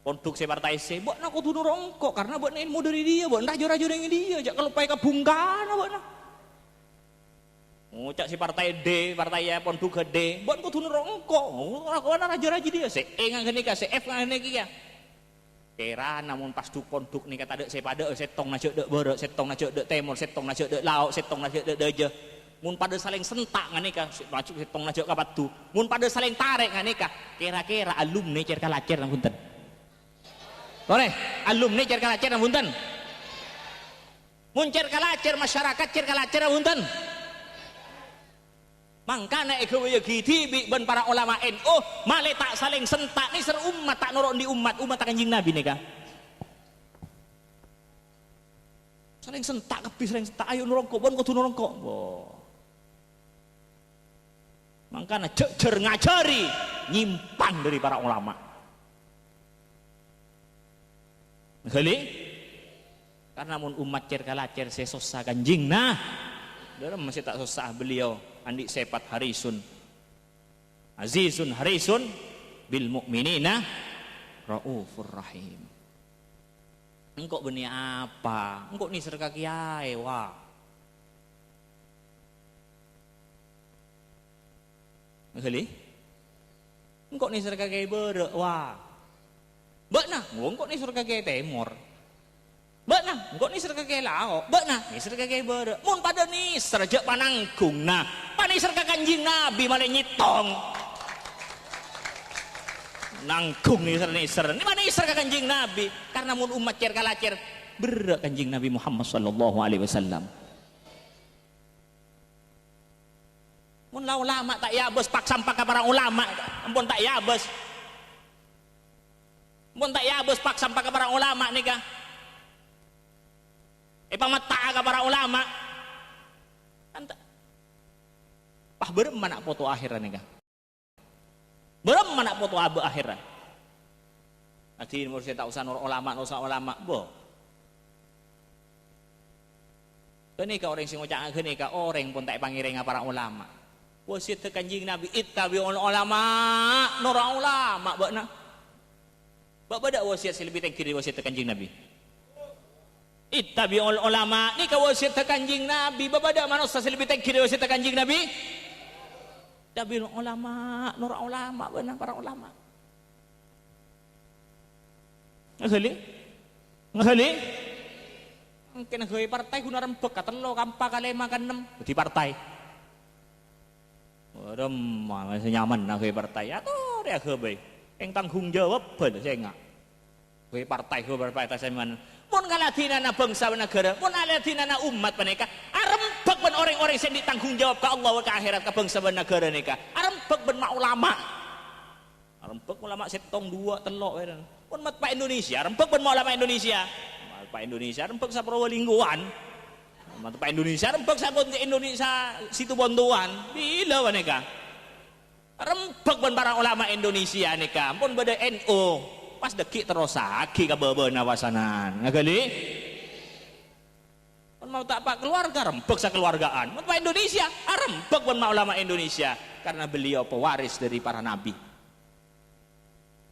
Pondok se partai C. Mbok nak kudu nurut engko karena bukan ilmu dari dia, bukan raja-raja ning dia. Jak kalau pai kabungkan mbok nak. Ngucak si partai D, partai A pondok D, buat kudu nurut engko. Ora raja-raja dia, si E ngene ka, si F ngene iki ya. Kira namun pas du pondok nih kata dek sepada setong najek dek berek, setong najek dek temur, setong najek dek lauk, setong najek dek deje. Mun pada saling sentak ngene ka, masuk setong najek ka batu. Mun pada saling tarik ngene ka, kira-kira alumni cer kalacer nang punten. Boleh, alumni cer kalacer nang punten. Mun cer kalacer masyarakat cer kalacer nang punten. Mangkana ekowe giti ben para ulama NU male tak saling sentak ni ser umat tak nurut di umat tak Kanjeng Nabi nika. Saling sentak kebis saling sentak ayo nurongko bon kudu nurongko. Wah. Mangkana jejer ngajari nyimpan dari para ulama. Ngali karena mun umat cer kalacer sesosa Kanjeng nah. Dalam masih tak susah beliau andi sepat harisun azizun harisun bil mu'minina raufur rahim. Engkau beni apa? Engkau ni serka kiai wah. Ngali? Engkau ni serka kiai berek wah. Bak nah, engkau ni serka kiai temor. Bak nah, engkau ni serka kiai lao. Bak nah, ni serka kiai berek. Mun pada ni serjak panangkung nah. Panisar ka Kanjeng Nabi malah nyitong nangkung nisar ini panisar ka Kanjeng Nabi karena mun umat cer kalacer berak Kanjeng Nabi Muhammad sallallahu alaihi wasallam. Mun la ulama tak yabes pak sampah ka para ulama ampun tak yabes. Mun tak yabes pak sampah ka para ulama nika. Pamata ka para ulama. Pah berem mana foto akhiran nih kah? Berem mana foto abu akhiran? Nanti mau saya tak usah nur ulama, boh. Kenika orang sing ngucap kenika orang pun tak panggil para ulama. Wasiat Kanjeng Nabi ittabi'ul ulama, nur ulama, bakna. Bak pada wasiat lebih tinggi dari wasiat Kanjeng Nabi. Ittabi'ul ulama, ni ka wasiat Kanjeng Nabi, bak pada manusia lebih tinggi dari wasiat Kanjeng Nabi. Tabiul ulama, nur ulama, benar para ulama. Ngali, mungkin ngali partai guna rempek, katelo kampa kalema kanem di partai. Rem, masih nyaman ngali partai. Atau dia kebai, yang tanggung jawab bener saya enggak. Ngali partai tas mana? Mun ngaladina na bangsa negara, mun ngaladina na umat mereka, arempek ben orang-orang yang ditanggung jawab ke Allah ke akhirat ke bangsa negara mereka, arempek ben mak ulama, arempek ulama setong dua telok, mun mat Pak Indonesia, arempek ben ulama Indonesia, Pak Indonesia arempek sa Probolinggoan, mat Pak Indonesia arempek sa Indonesia situ Bondoan, bila mereka, arempek ben para ulama Indonesia mereka, pun beda NU. Pas dekik terus sakit ke bebe nawasanan ngagali pun mau tak pak keluarga rempek sa keluargaan pun pak Indonesia rempek pun mau ulama Indonesia karena beliau pewaris dari para nabi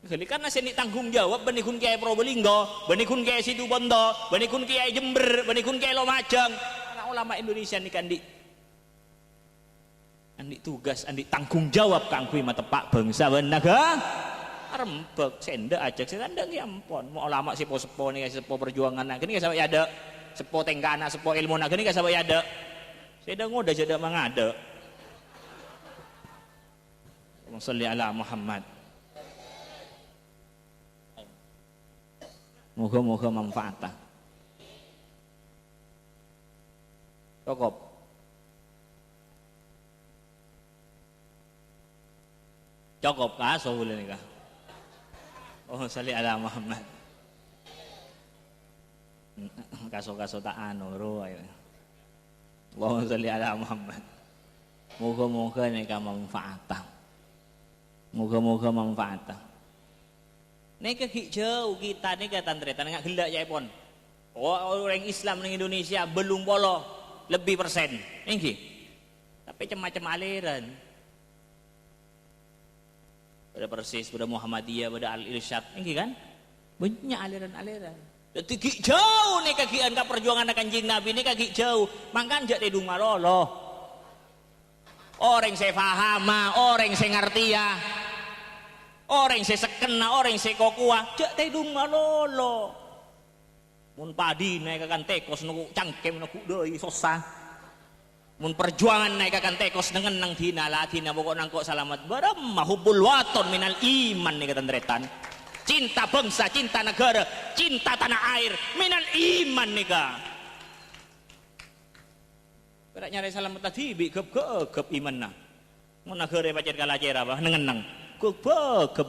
ngagali karena sini tanggung jawab benikun kiai Probolinggo benikun kiai situ Bondo benikun kiai Jember benikun kiai Lumajang karena ulama Indonesia ini kan andi tugas andi tanggung jawab kangkui mata pak bangsa benaga rempek sendek ajak sendek ya ampun mau ulama sepo nih sepo perjuangan nah gini sampai ada sepo tenggana sepo ilmu nah gini sampai ada sedang udah jadi mengada Salli ala Muhammad moga-moga manfaat cukup kah soalnya nih kah oh salli ala Muhammad kaso tak anu ro Allahumma salli ala Muhammad moga-moga nek manfaat Moga-moga manfaat. Nek jauh kita nih kata Andretan nggak gelak ya pon. Orang Islam di Indonesia belum polo lebih persen, ini. Tapi macam-macam aliran. Pada persis, pada Muhammadiyah, pada Al-Irsyad, ini kan? Banyak aliran-aliran. Jadi jauh nih kagian ke perjuangan Kanjeng Nabi ini kaki jauh. Mangkan jak dedung malolo. Orang saya faham, orang saya ngerti ya. Orang saya sekena, orang saya kokua, jak dedung malolo. Mun padi naik akan tekos nuku cangkem nuku doi susah. Mun perjuangan naik akan tekos dengan nang dina lah dina pokok nang kok selamat barem mahubul waton minal iman nih kata Andretan. Cinta bangsa, cinta negara, cinta tanah air minal iman nih kak. Berak nyari selamat tadi bi gep iman nah. Mun negara pacar kalacer apa nengenang. Gep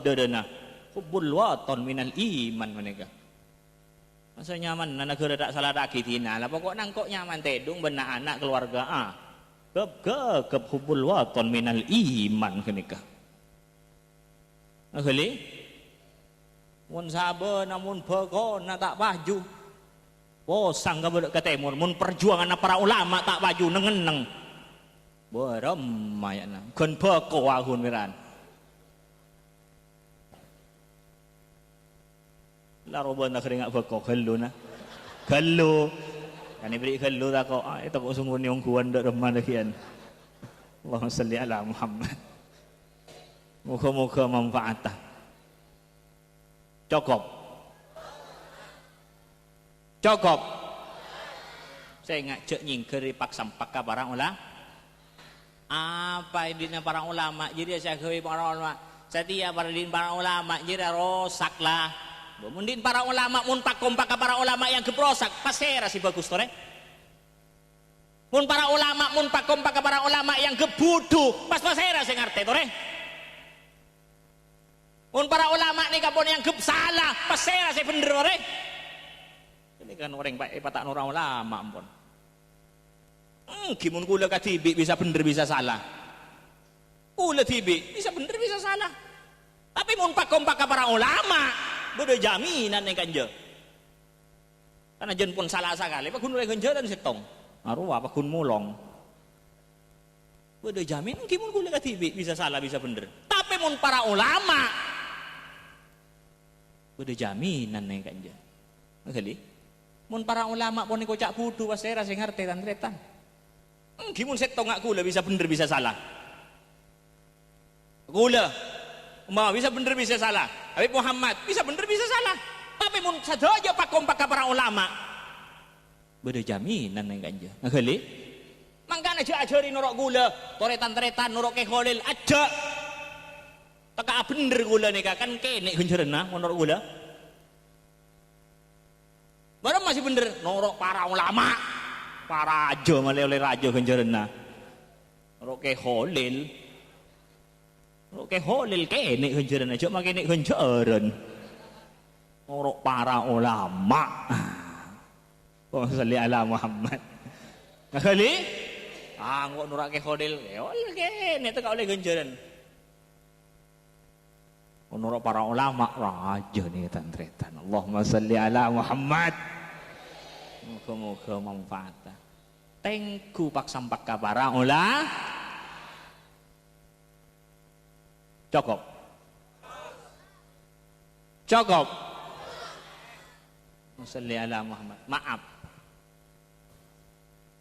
dadana. Hubul waton minal iman menika. Masa nyaman na negara tak salah lagi dina lah pokok nangkok nyaman tedung benak anak keluarga gep hubul waton minal iman kenika akhli mun sabar namun pokok tak baju bosang ka timur mun perjuangan para ulama tak baju nengeneng berem mayana ken pokok ahun miran laroban nak keringat bekok gelo na gelo kan beri gelo tak kok itu kok sungguh nyong kuan dak remah dekian Allahumma salli ala Muhammad moga-moga manfaat cukup saya ngajak nyingkeri pak sampak ka para ulama apa idina para ulama jadi saya gawe para ulama setia para din para ulama jadi rosak lah. Mundin para ulama mun pakompak ka para ulama yang geprosak pasera si bagus tore. Mun para ulama mun pakompak ka para ulama yang gebudu pas pasera sing ngarti tore. Mun para ulama ni kapon yang gep salah pasera si bener tore. Ini kan orang baik patak orang ulama ampun. Gimun kula katibi bisa bener bisa salah. Kula tibi bisa bener bisa salah. Tapi mun pakompak ka para ulama beda jaminan nih kanja karena jen pun salah sekali pak gun oleh ganjaran setong arwah pak gun mulong beda jamin mungkin gue lihat TV bisa salah bisa bener tapi mun para ulama beda jaminan nih kanja kali mun para ulama pun kocak budu wasera sing ngerti tandretan mungkin setong gak gula bisa bener bisa salah gula bisa bener bisa salah Habib Muhammad bisa bener bisa salah tapi mun saja pakompak ka para ulama beda jaminan yang ganja ngali mangkana aja ajari norok gula toretan-toretan norok ke kholil aja taka bener gula nih kan kene genjerena norok gula baru masih bener norok para ulama para raja malah oleh raja genjerena norok ke kholil Oke holil kene genjaran aja makene genjaran. Orok para ulama. Oh salli ala Muhammad. Kali ngok nurake holil holil kene teka oleh genjaran. Nurok para ulama raja nih tantretan. Allahumma salli ala Muhammad. Moga-moga manfaat. Tengku pak sampak ka para ulama. Cukup Salli ala Muhammad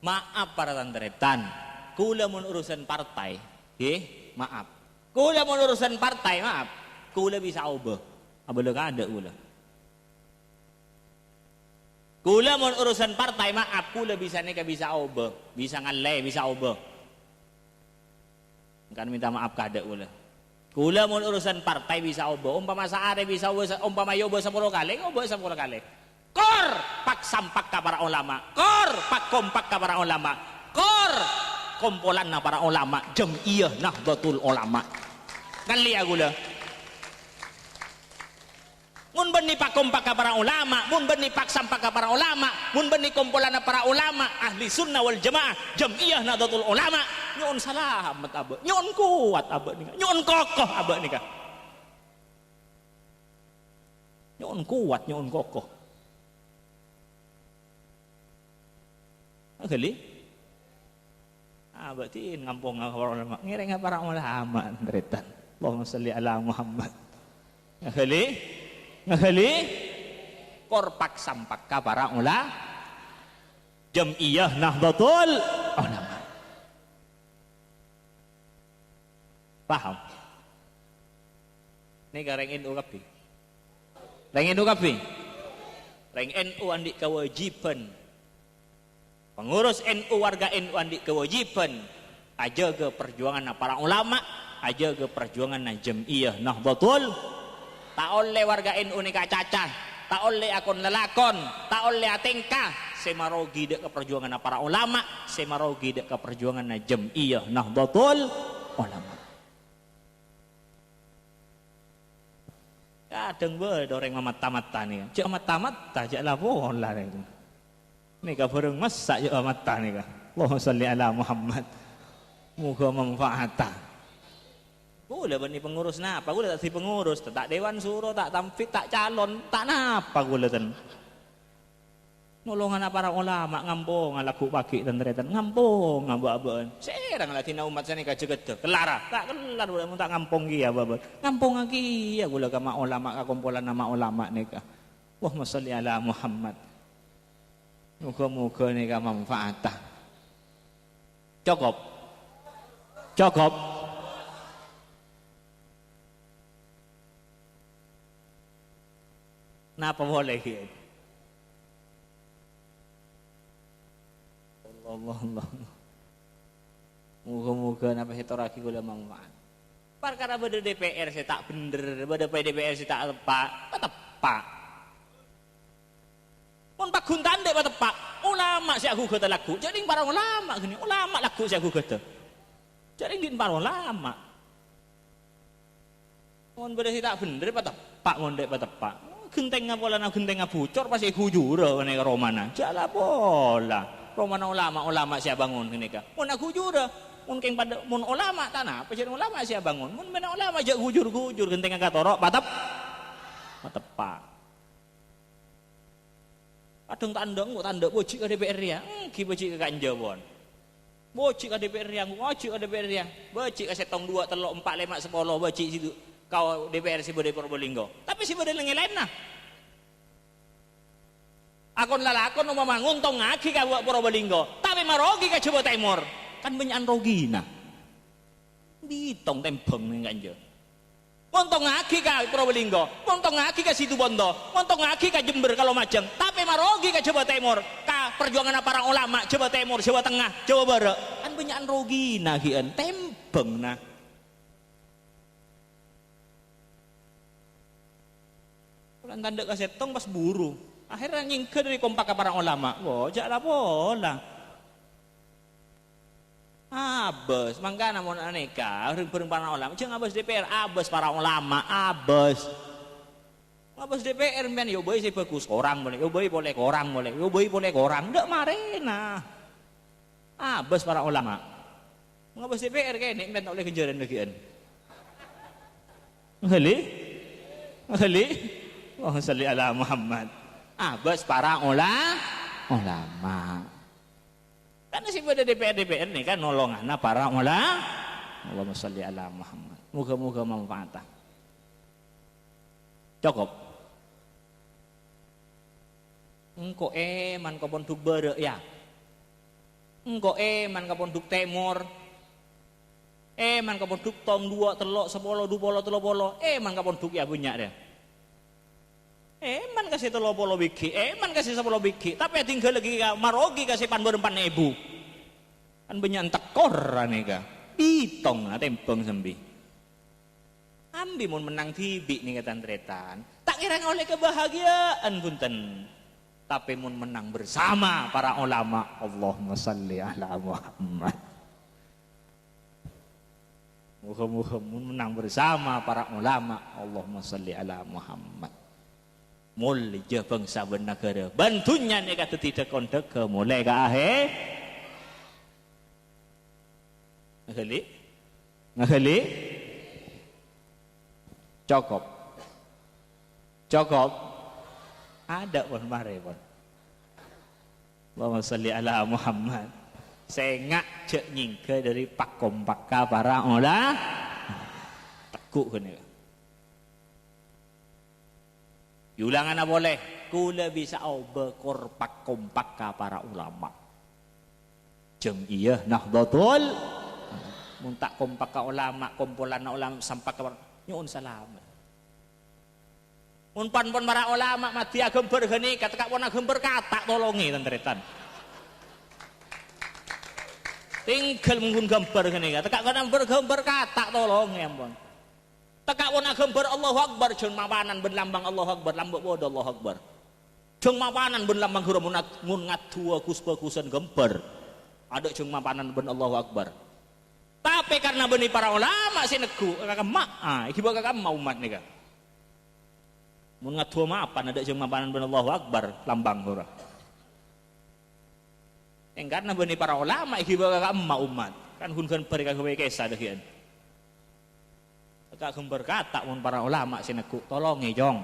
maaf para tandretan kula mun urusan partai maaf kula mun urusan partai maaf kula bisa ubah abang ada kula mun urusan partai maaf kula bisa nika bisa ubah bisa ngalai bisa ubah kan minta maaf kada kula mun urusan partai bisa obo umpama saare bisa umpama yo 10 kali ngobo 10 kali kor pak sampak ka para ulama kor pak kompak ka para ulama kor kumpulan na para ulama jemiyah Nahdlatul Ulama kan liya gula mun mun beni pakompak ka para ulama, mun beni paksampak ka para ulama, mun beni kumpulan para ulama ahli sunnah wal jamaah jam'iyah Nahdlatul Ulama nyuun salamet abah, nyuun kuat abah nika, nyuun kokoh abah nika, nyuun kuat, nyuun kokoh. Kali berarti ngampung para ulama ngiring para ulama nderetan. Allahumma sholli ala Muhammad. Ngali korpak sampak ka para ulama jam'iyah Nahdlatul Ulama. Paham? Ini gareng NU kabeh. Reng NU kabeh. Reng NU andik kewajiban. Pengurus NU, warga NU andik kewajiban aja ke perjuangan para ulama, aja ke perjuangan jam'iyah Nahdlatul. Tak oleh warga NU nika cacah, tak oleh akon lelakon, tak oleh atengkah semarogi dek ke perjuangan para ulama, semarogi dek ke perjuangan jam'iyah Nahdlatul Ulama. Kadang be doreng mamata-mata nih, cek mata-mata cek lapor lah nih. Nika bareng masak je mata nika. Allahumma sholli ala Muhammad. Muga manfaatan. Gula bani pengurus napa? Gula tak si pengurus, tak dewan suruh, tak tamfit, tak calon, tak napa gula ten. Nolongan para ulama ngampung laku pagi dan teretan ngampung ngamba-abaan. Serang lah tina umat sani kajegede. Kelara, tak kelar udah mun tak ngampung ki ya babon. Ngampung lagi ya gula ka ulama ka kumpulan nama ulama nika. Allahumma sholli ala Muhammad. Muka-muka ini kan manfaatah. Cukup. Napa boleh ya? Allah. Muka-muka napa hitoraki gula manfaat. Perkara pada DPR saya tak bener, pada DPR saya tak tepak. Mun pak guntan dek tepak ulama si aku kata laku jadi para ulama gini ulama laku si aku kata jadi din para ulama mun beda tak bener pak tepak mun dek tepak genteng ngapola na genteng ngabucor pasti hujur ane ka romana jala pola romana ulama si bangun gini ka mun aku hujur mun keng pada mun ulama tanah pasti ulama si bangun mun mena ulama jak hujur genteng ngatorok pak tepak. Kadang tanda bocik ke DPR ya, ki bocik ke Kanjabon, bocik ke DPR yang, bocik ke DPR yang, bocik ke setong 2, 3, 4, 5, 10, bocik situ, kau DPR si Bodai Probolinggo, tapi si Bodai lain nah, akon lalakon umama nguntong ngaki ka Probolinggo, tapi marogi ka Jawa Timur, kan banyak rogi nah, ditong tempeng nih Kanjo. Montong ngaki ka Probolinggo, montong ngaki ka Situbondo, montong ngaki ka Jember kalau Majeng, tapi marogi ka Jawa Timur, ka perjuangan para ulama Jawa Timur, Jawa Tengah, Jawa Barat, kan banyak rogi nah kian tempeng nah. Kalau tanda kasetong pas buru, akhirnya nyingkir dari kompak ka para ulama, wah jaklah pola. Abes, mangga namun aneka, bareng para ulama, jangan abes DPR, abes para ulama, abes DPR men, yo boy sih bagus orang boleh, yo boy boleh orang boleh, yo boy boleh orang, ndak marena, abes para ulama, ngabes DPR kayak ini men tak boleh kejaran bagian, ngali, oh salli ala Muhammad, abes para ulama. Karena si pada DPR nih kan nolongan para ulama. Allahumma sholli ala Muhammad. Moga-moga manfaat. Cukup. Engko man ka pondok Bare ya. Engko man ka pondok Timur. Man ka pondok Tong 2 telok 10 20 30. Man ka pondok ya punya deh. Man kasih 30 biji, man kasih 10 biji, tapi tinggal lagi marogi kasih 4.000. Kan banyak tekor aneka. Ditong lah tempeng sembi. Ambi mun menang tibi nih kata tretan. Tak kira oleh kebahagiaan punten. Tapi mun menang bersama para ulama. Allahumma sholli ala Muhammad. Muka-muka mun menang bersama para ulama. Allahumma sholli ala Muhammad. mulya bangsa ben negara bantunya nek kata tidak kondek ke mulai ke akhir ngahali cukup ada pun mare pun Allahumma sholli ala Muhammad saya ngak cek nyingke dari pakom pakka para olah tekuk kena ulangan apa boleh kula bisa berkorpak kompak ka para ulama jemiyah nahdlatul mun tak kompak ka ulama kumpulan ulama sampai ka nyuwun salam mun pan para ulama mati agem bergeni kata pun agem berkata tolongi tentretan tinggal mungkin gambar geni kata kan berkata tolongi ampun tekak wana gambar Allahu Akbar jeung mawanan ben lambang Allahu Akbar lambok bodo Allahu Akbar jeung mawanan ben lambang hura mun ngadua kus-kusan gambar ada jeung mawanan ben Allahu Akbar tapi karena benih para ulama si negu kakak mak iki bakal kakak mau umat nika mun ngadua mapan ada jeung mawanan ben Allahu Akbar lambang hura karena benih para ulama iki bakal kakak mau umat kan hun-hun beri kagawe kesa dehian tak berkata mun para ulama sineku tolongi jong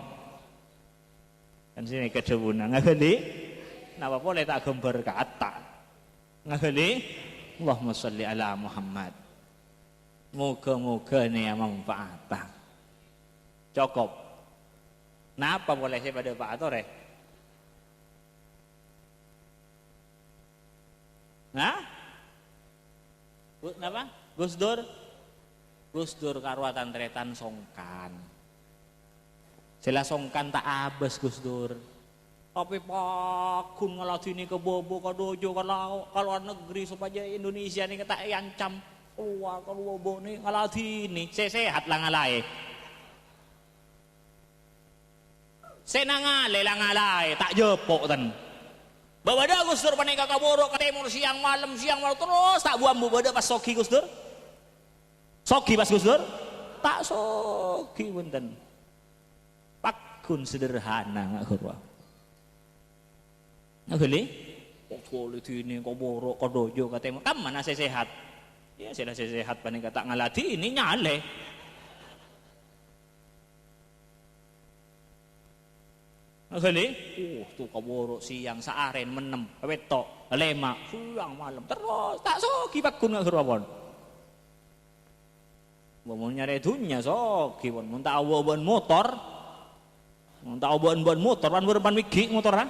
kan sini kedebuna ngaheli napa boleh tak berkata ngaheli Allahumma sholli ala Muhammad moga-moga ini manfaat cukup napa boleh saya pada Pak Atore nah napa Gus Dur karwatan tretan songkan sila songkan tak abes Gus Dur tapi pakun ngeladini ke bobo ke dojo ke luar negeri supaya Indonesia ini tak yancam keluar ke bobo ini ngeladini saya sehat lah ngalai saya ngalai tak jepok tan bawa dah Gus Dur panika kaborok ke timur siang malam terus tak buam bawa pas soki Gus Dur sogi pas Gus Dur tak sogi punten pakun sederhana ngak hurwa ngeli kok kulit ini kok borok kok dojo katanya kam mana saya sehat ya saya sehat paling kata ngaladi ini nyale ngeli tuh kok borok siang saaren menem wetok lema siang malam terus tak sogi pakun ngak hurwa pon mau nyari dunia sok kipun mun tak awon motor lan berban wigi motoran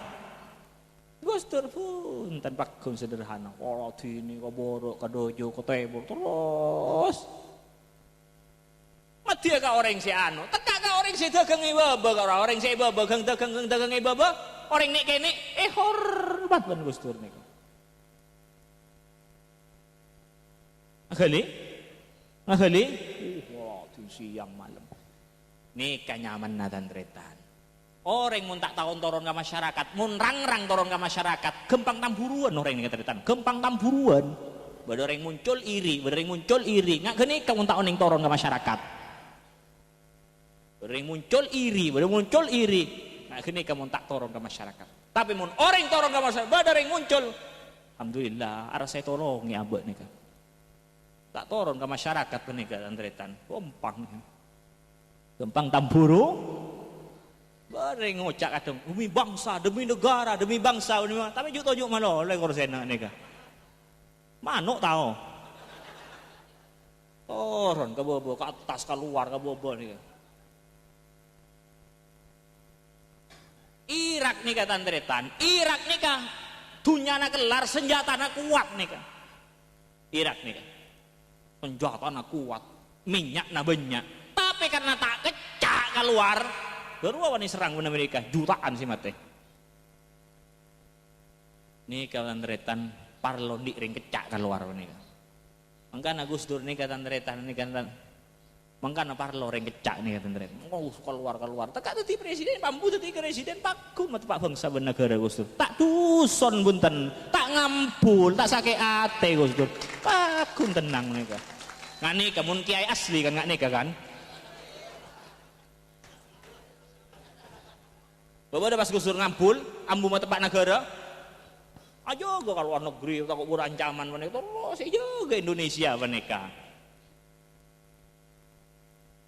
Gus Dur pun tanpa kun sederhana kalau dini kau borok kau dojo kau tebur terus mati ka orang si anu teka ka orang si dagang ibaba ka orang si ibaba dagang ibaba orang nek kene hormat ban Gus Dur niku Ngahali siang malam nih kanyaman natan tretan orang mun tak tahun turun ke masyarakat mun rang turun ke masyarakat gempang tamburuan orang ini tretan gempang tamburuan bada orang muncul iri nggak gini kamu tak oning turun ke masyarakat bada muncul iri nggak gini kamu tak turun ke masyarakat tapi mun orang turun ke masyarakat bada orang muncul alhamdulillah arah saya tolong ya abah nih kan tak turun ke masyarakat peningkatan tretan gempang tamburu bareng ngocak kadang demi bangsa demi negara demi bangsa tapi juk tojuk malo oleh korsena nika manuk tau turun ke bobo ke atas keluar ke bobo nika Irak nika tantretan Irak nika dunyana kelar senjatana kuat nika Irak nika senjatana kuat minyakna banyak tapi karena tak kecak keluar baru wani serang bener mereka jutaan sih mate nih kawan retan parlo di ring kecak keluar nih mangkana Gus Dur nih kata retan nih kan mangkana parlo ring kecak nih kata retan keluar tak tadi presiden pampu tadi presiden paku mati pak bangsa bernegara Gus Dur tak duson bunten tak ngampul tak sakit ate Gus Dur paku tenang nih kan nggak nikah mun kiai asli kan nggak nikah kan Bapak ada pas gusur ngampul, ambu mah tempat negara. Ayo gak kalau luar negeri takut berancaman mereka terus juga Indonesia mereka.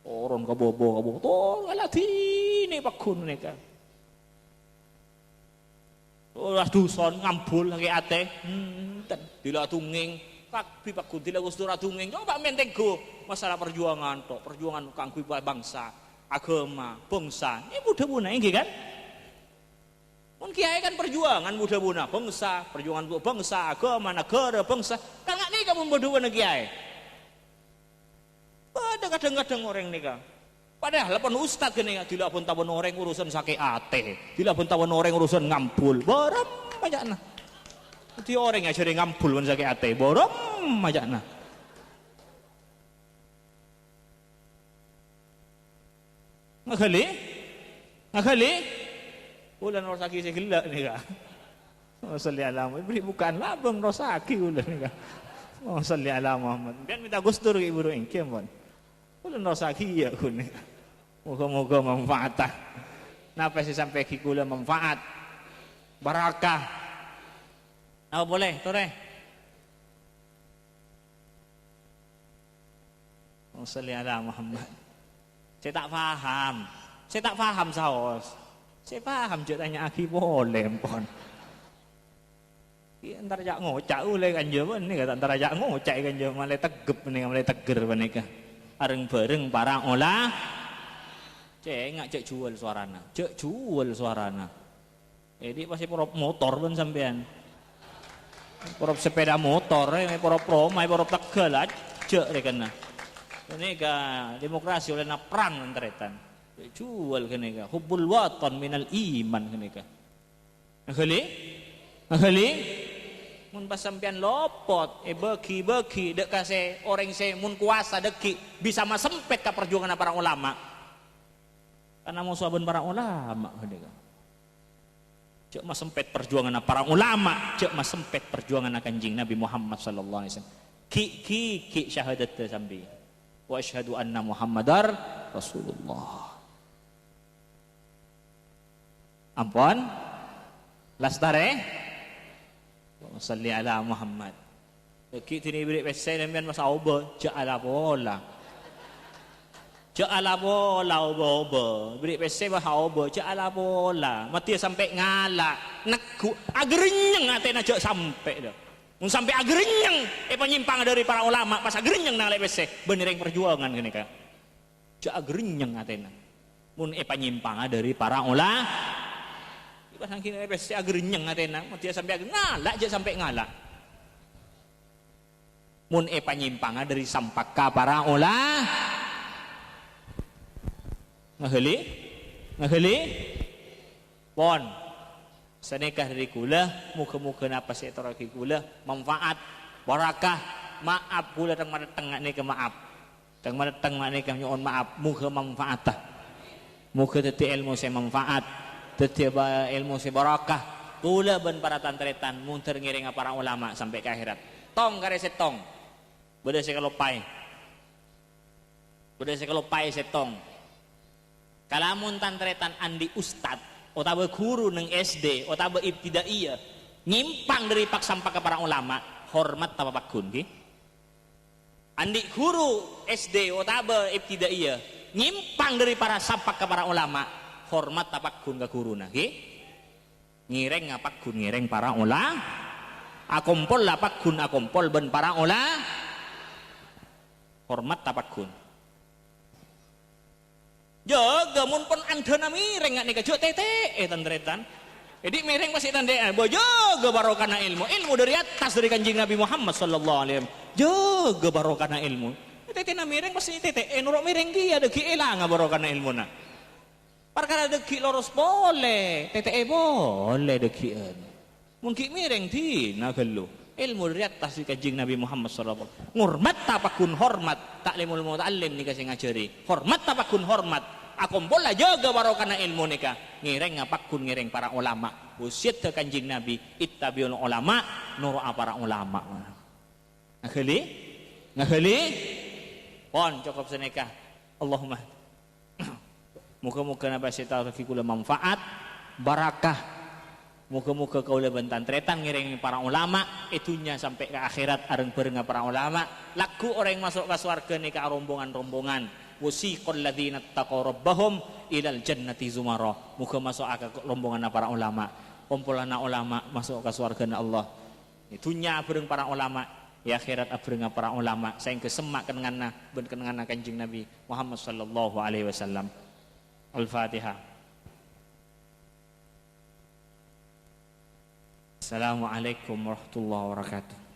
Orang kabobo tuh ngalatini pakun mereka. Ulah duson ngambul lagi ate, tidak tunging, tapi pakun tidak gusur tunging. Coba mentengku masalah perjuangan toh, perjuangan kangkui bangsa, agama, bangsa. Ini mudah-mudah ini kan? Mun kiai kan perjuangan mudah-mudah bangsa, perjuangan bangsa, agama, negara, bangsa. Kan nggak nih kamu berdua kiai. Ada kadang-kadang orang nih kan. Padahal pun ustad gini kan, tidak pun tahu orang urusan sakit ate, tidak pun tahu orang urusan ngampul, borom aja nah. Nanti orang yang sering ngampul pun sakit ate, borom aja nah. Ngakali. Ulan rosaki saya gelak nih kak. Oh salli ala Muhammad. Beri bukaan labang rosaki ulan nih kak. Oh salli ala Muhammad. Biar minta gustur ke ibu doang kiam pun. Ulan rosaki ya kun. Moga-moga manfaat. Napa sih sampai kikula manfaat, barakah. Apa boleh, tore? Oh salli ala Muhammad. Saya tak paham saos. Saya paham je tanya aki boleh pon. Ki antar jak ngocak uleh kan je pun ni kata antar jak ngocak kan je malai tegep ni malai teger menika. Areng bareng para olah. Cek ngak cek jual suarana. Cek jual suarana. Jadi pasti porop motor pun sampean. Porop sepeda motor, porop promai, porop tegel aja rekana. Ini ka demokrasi oleh na perang antaretan. Jual kenika hubbul watan minal iman kenika akhali mun pas sampean lopot beki dek kase orang se mun kuasa deki bisa masempet ka perjuangan para ulama karena musuhaban para ulama kenika cek masempet perjuangan para ulama cek masempet perjuangan Kanjeng Nabi Muhammad sallallahu alaihi wasallam ki syahadat sambi wa asyhadu anna Muhammadar Rasulullah. Ampun lastare salli ala Muhammad deki tini beri pesai dan masa oba ja'ala bola oba beri pesai bah oba ja'ala bola mati sampai ngala neku agrenyeng atena jak sampai dah mun sampai agrenyeng penyimpang dari para ulama pas agrenyeng nang lek pesai benereng perjuangan gini kan jak agrenyeng atena mun penyimpang dari para ulama pas angkin pasti agrenyeng atena mati sampai ngalak aja sampai ngalak mun panyimpanga dari sampaka para olah ngaheli pon sanekah dari kula muka-muka napa saya toraki kula manfaat barakah maaf kula tang madeteng nih ke maaf tang madeteng nih ke nyoon maaf muka manfaat muka teti ilmu saya manfaat tetiap ilmu si barakah tula ben para tantretan munter ngiring para ulama sampai ke akhirat tong kare setong beda sekalopai setong kalamun tantretan andi ustad otabe guru neng SD otabe ibtidaiyah nyimpang dari pak sampai ke para ulama hormat apa pakun ki andi guru SD otabe ibtidaiyah nyimpang dari para sampai ke para ulama hormat tapak gun ke guru naki ngireng ngapak gun ngireng para olah akompol lapak gun akompol ben para olah hormat tapak gun jaga mun pun andana mireng nggak nika jok tete tandretan jadi mireng pasti tandaan bojo jaga barokana ilmu dari atas dari Kanjeng Nabi Muhammad sallallahu alaihi wasallam jaga barokana ilmu tete na mireng pasti tete nurok mireng dia deki elang barokana ilmu na perkara deki loros boleh tete boleh dekian mungkin mireng di nagelu ilmu dari atas di Kanjeng Nabi Muhammad sallallahu alaihi wasallam ngurmat tapakun hormat taklimul muta'allim nika sing ngajari hormat tapakun hormat akompol lah jaga barokana ilmu nika ngireng ngapakun ngireng para ulama usiat ke Kanjeng Nabi ittabiul ulama nur'a para ulama ngaheli pon cukup seneka Allahumma muka-muka napa sita kaki kula manfaat barakah. Muka-muka kau lebentan tretan ngiring para ulama itunya sampai ke akhirat areng bareng para ulama laku orang masuk ke surga ni ke rombongan-rombongan wasiqal ladzina taqaw rabbahum ilal jannati zumara muka masuk ke rombongan para ulama kumpulan ulama masuk ke surga Allah itunya bareng para ulama ya akhirat bareng para ulama saya kesemak kenangana ben kenangana Kanjeng Nabi Muhammad sallallahu alaihi wasallam. Al-Fatihah. Assalamualaikum warahmatullahi wabarakatuh.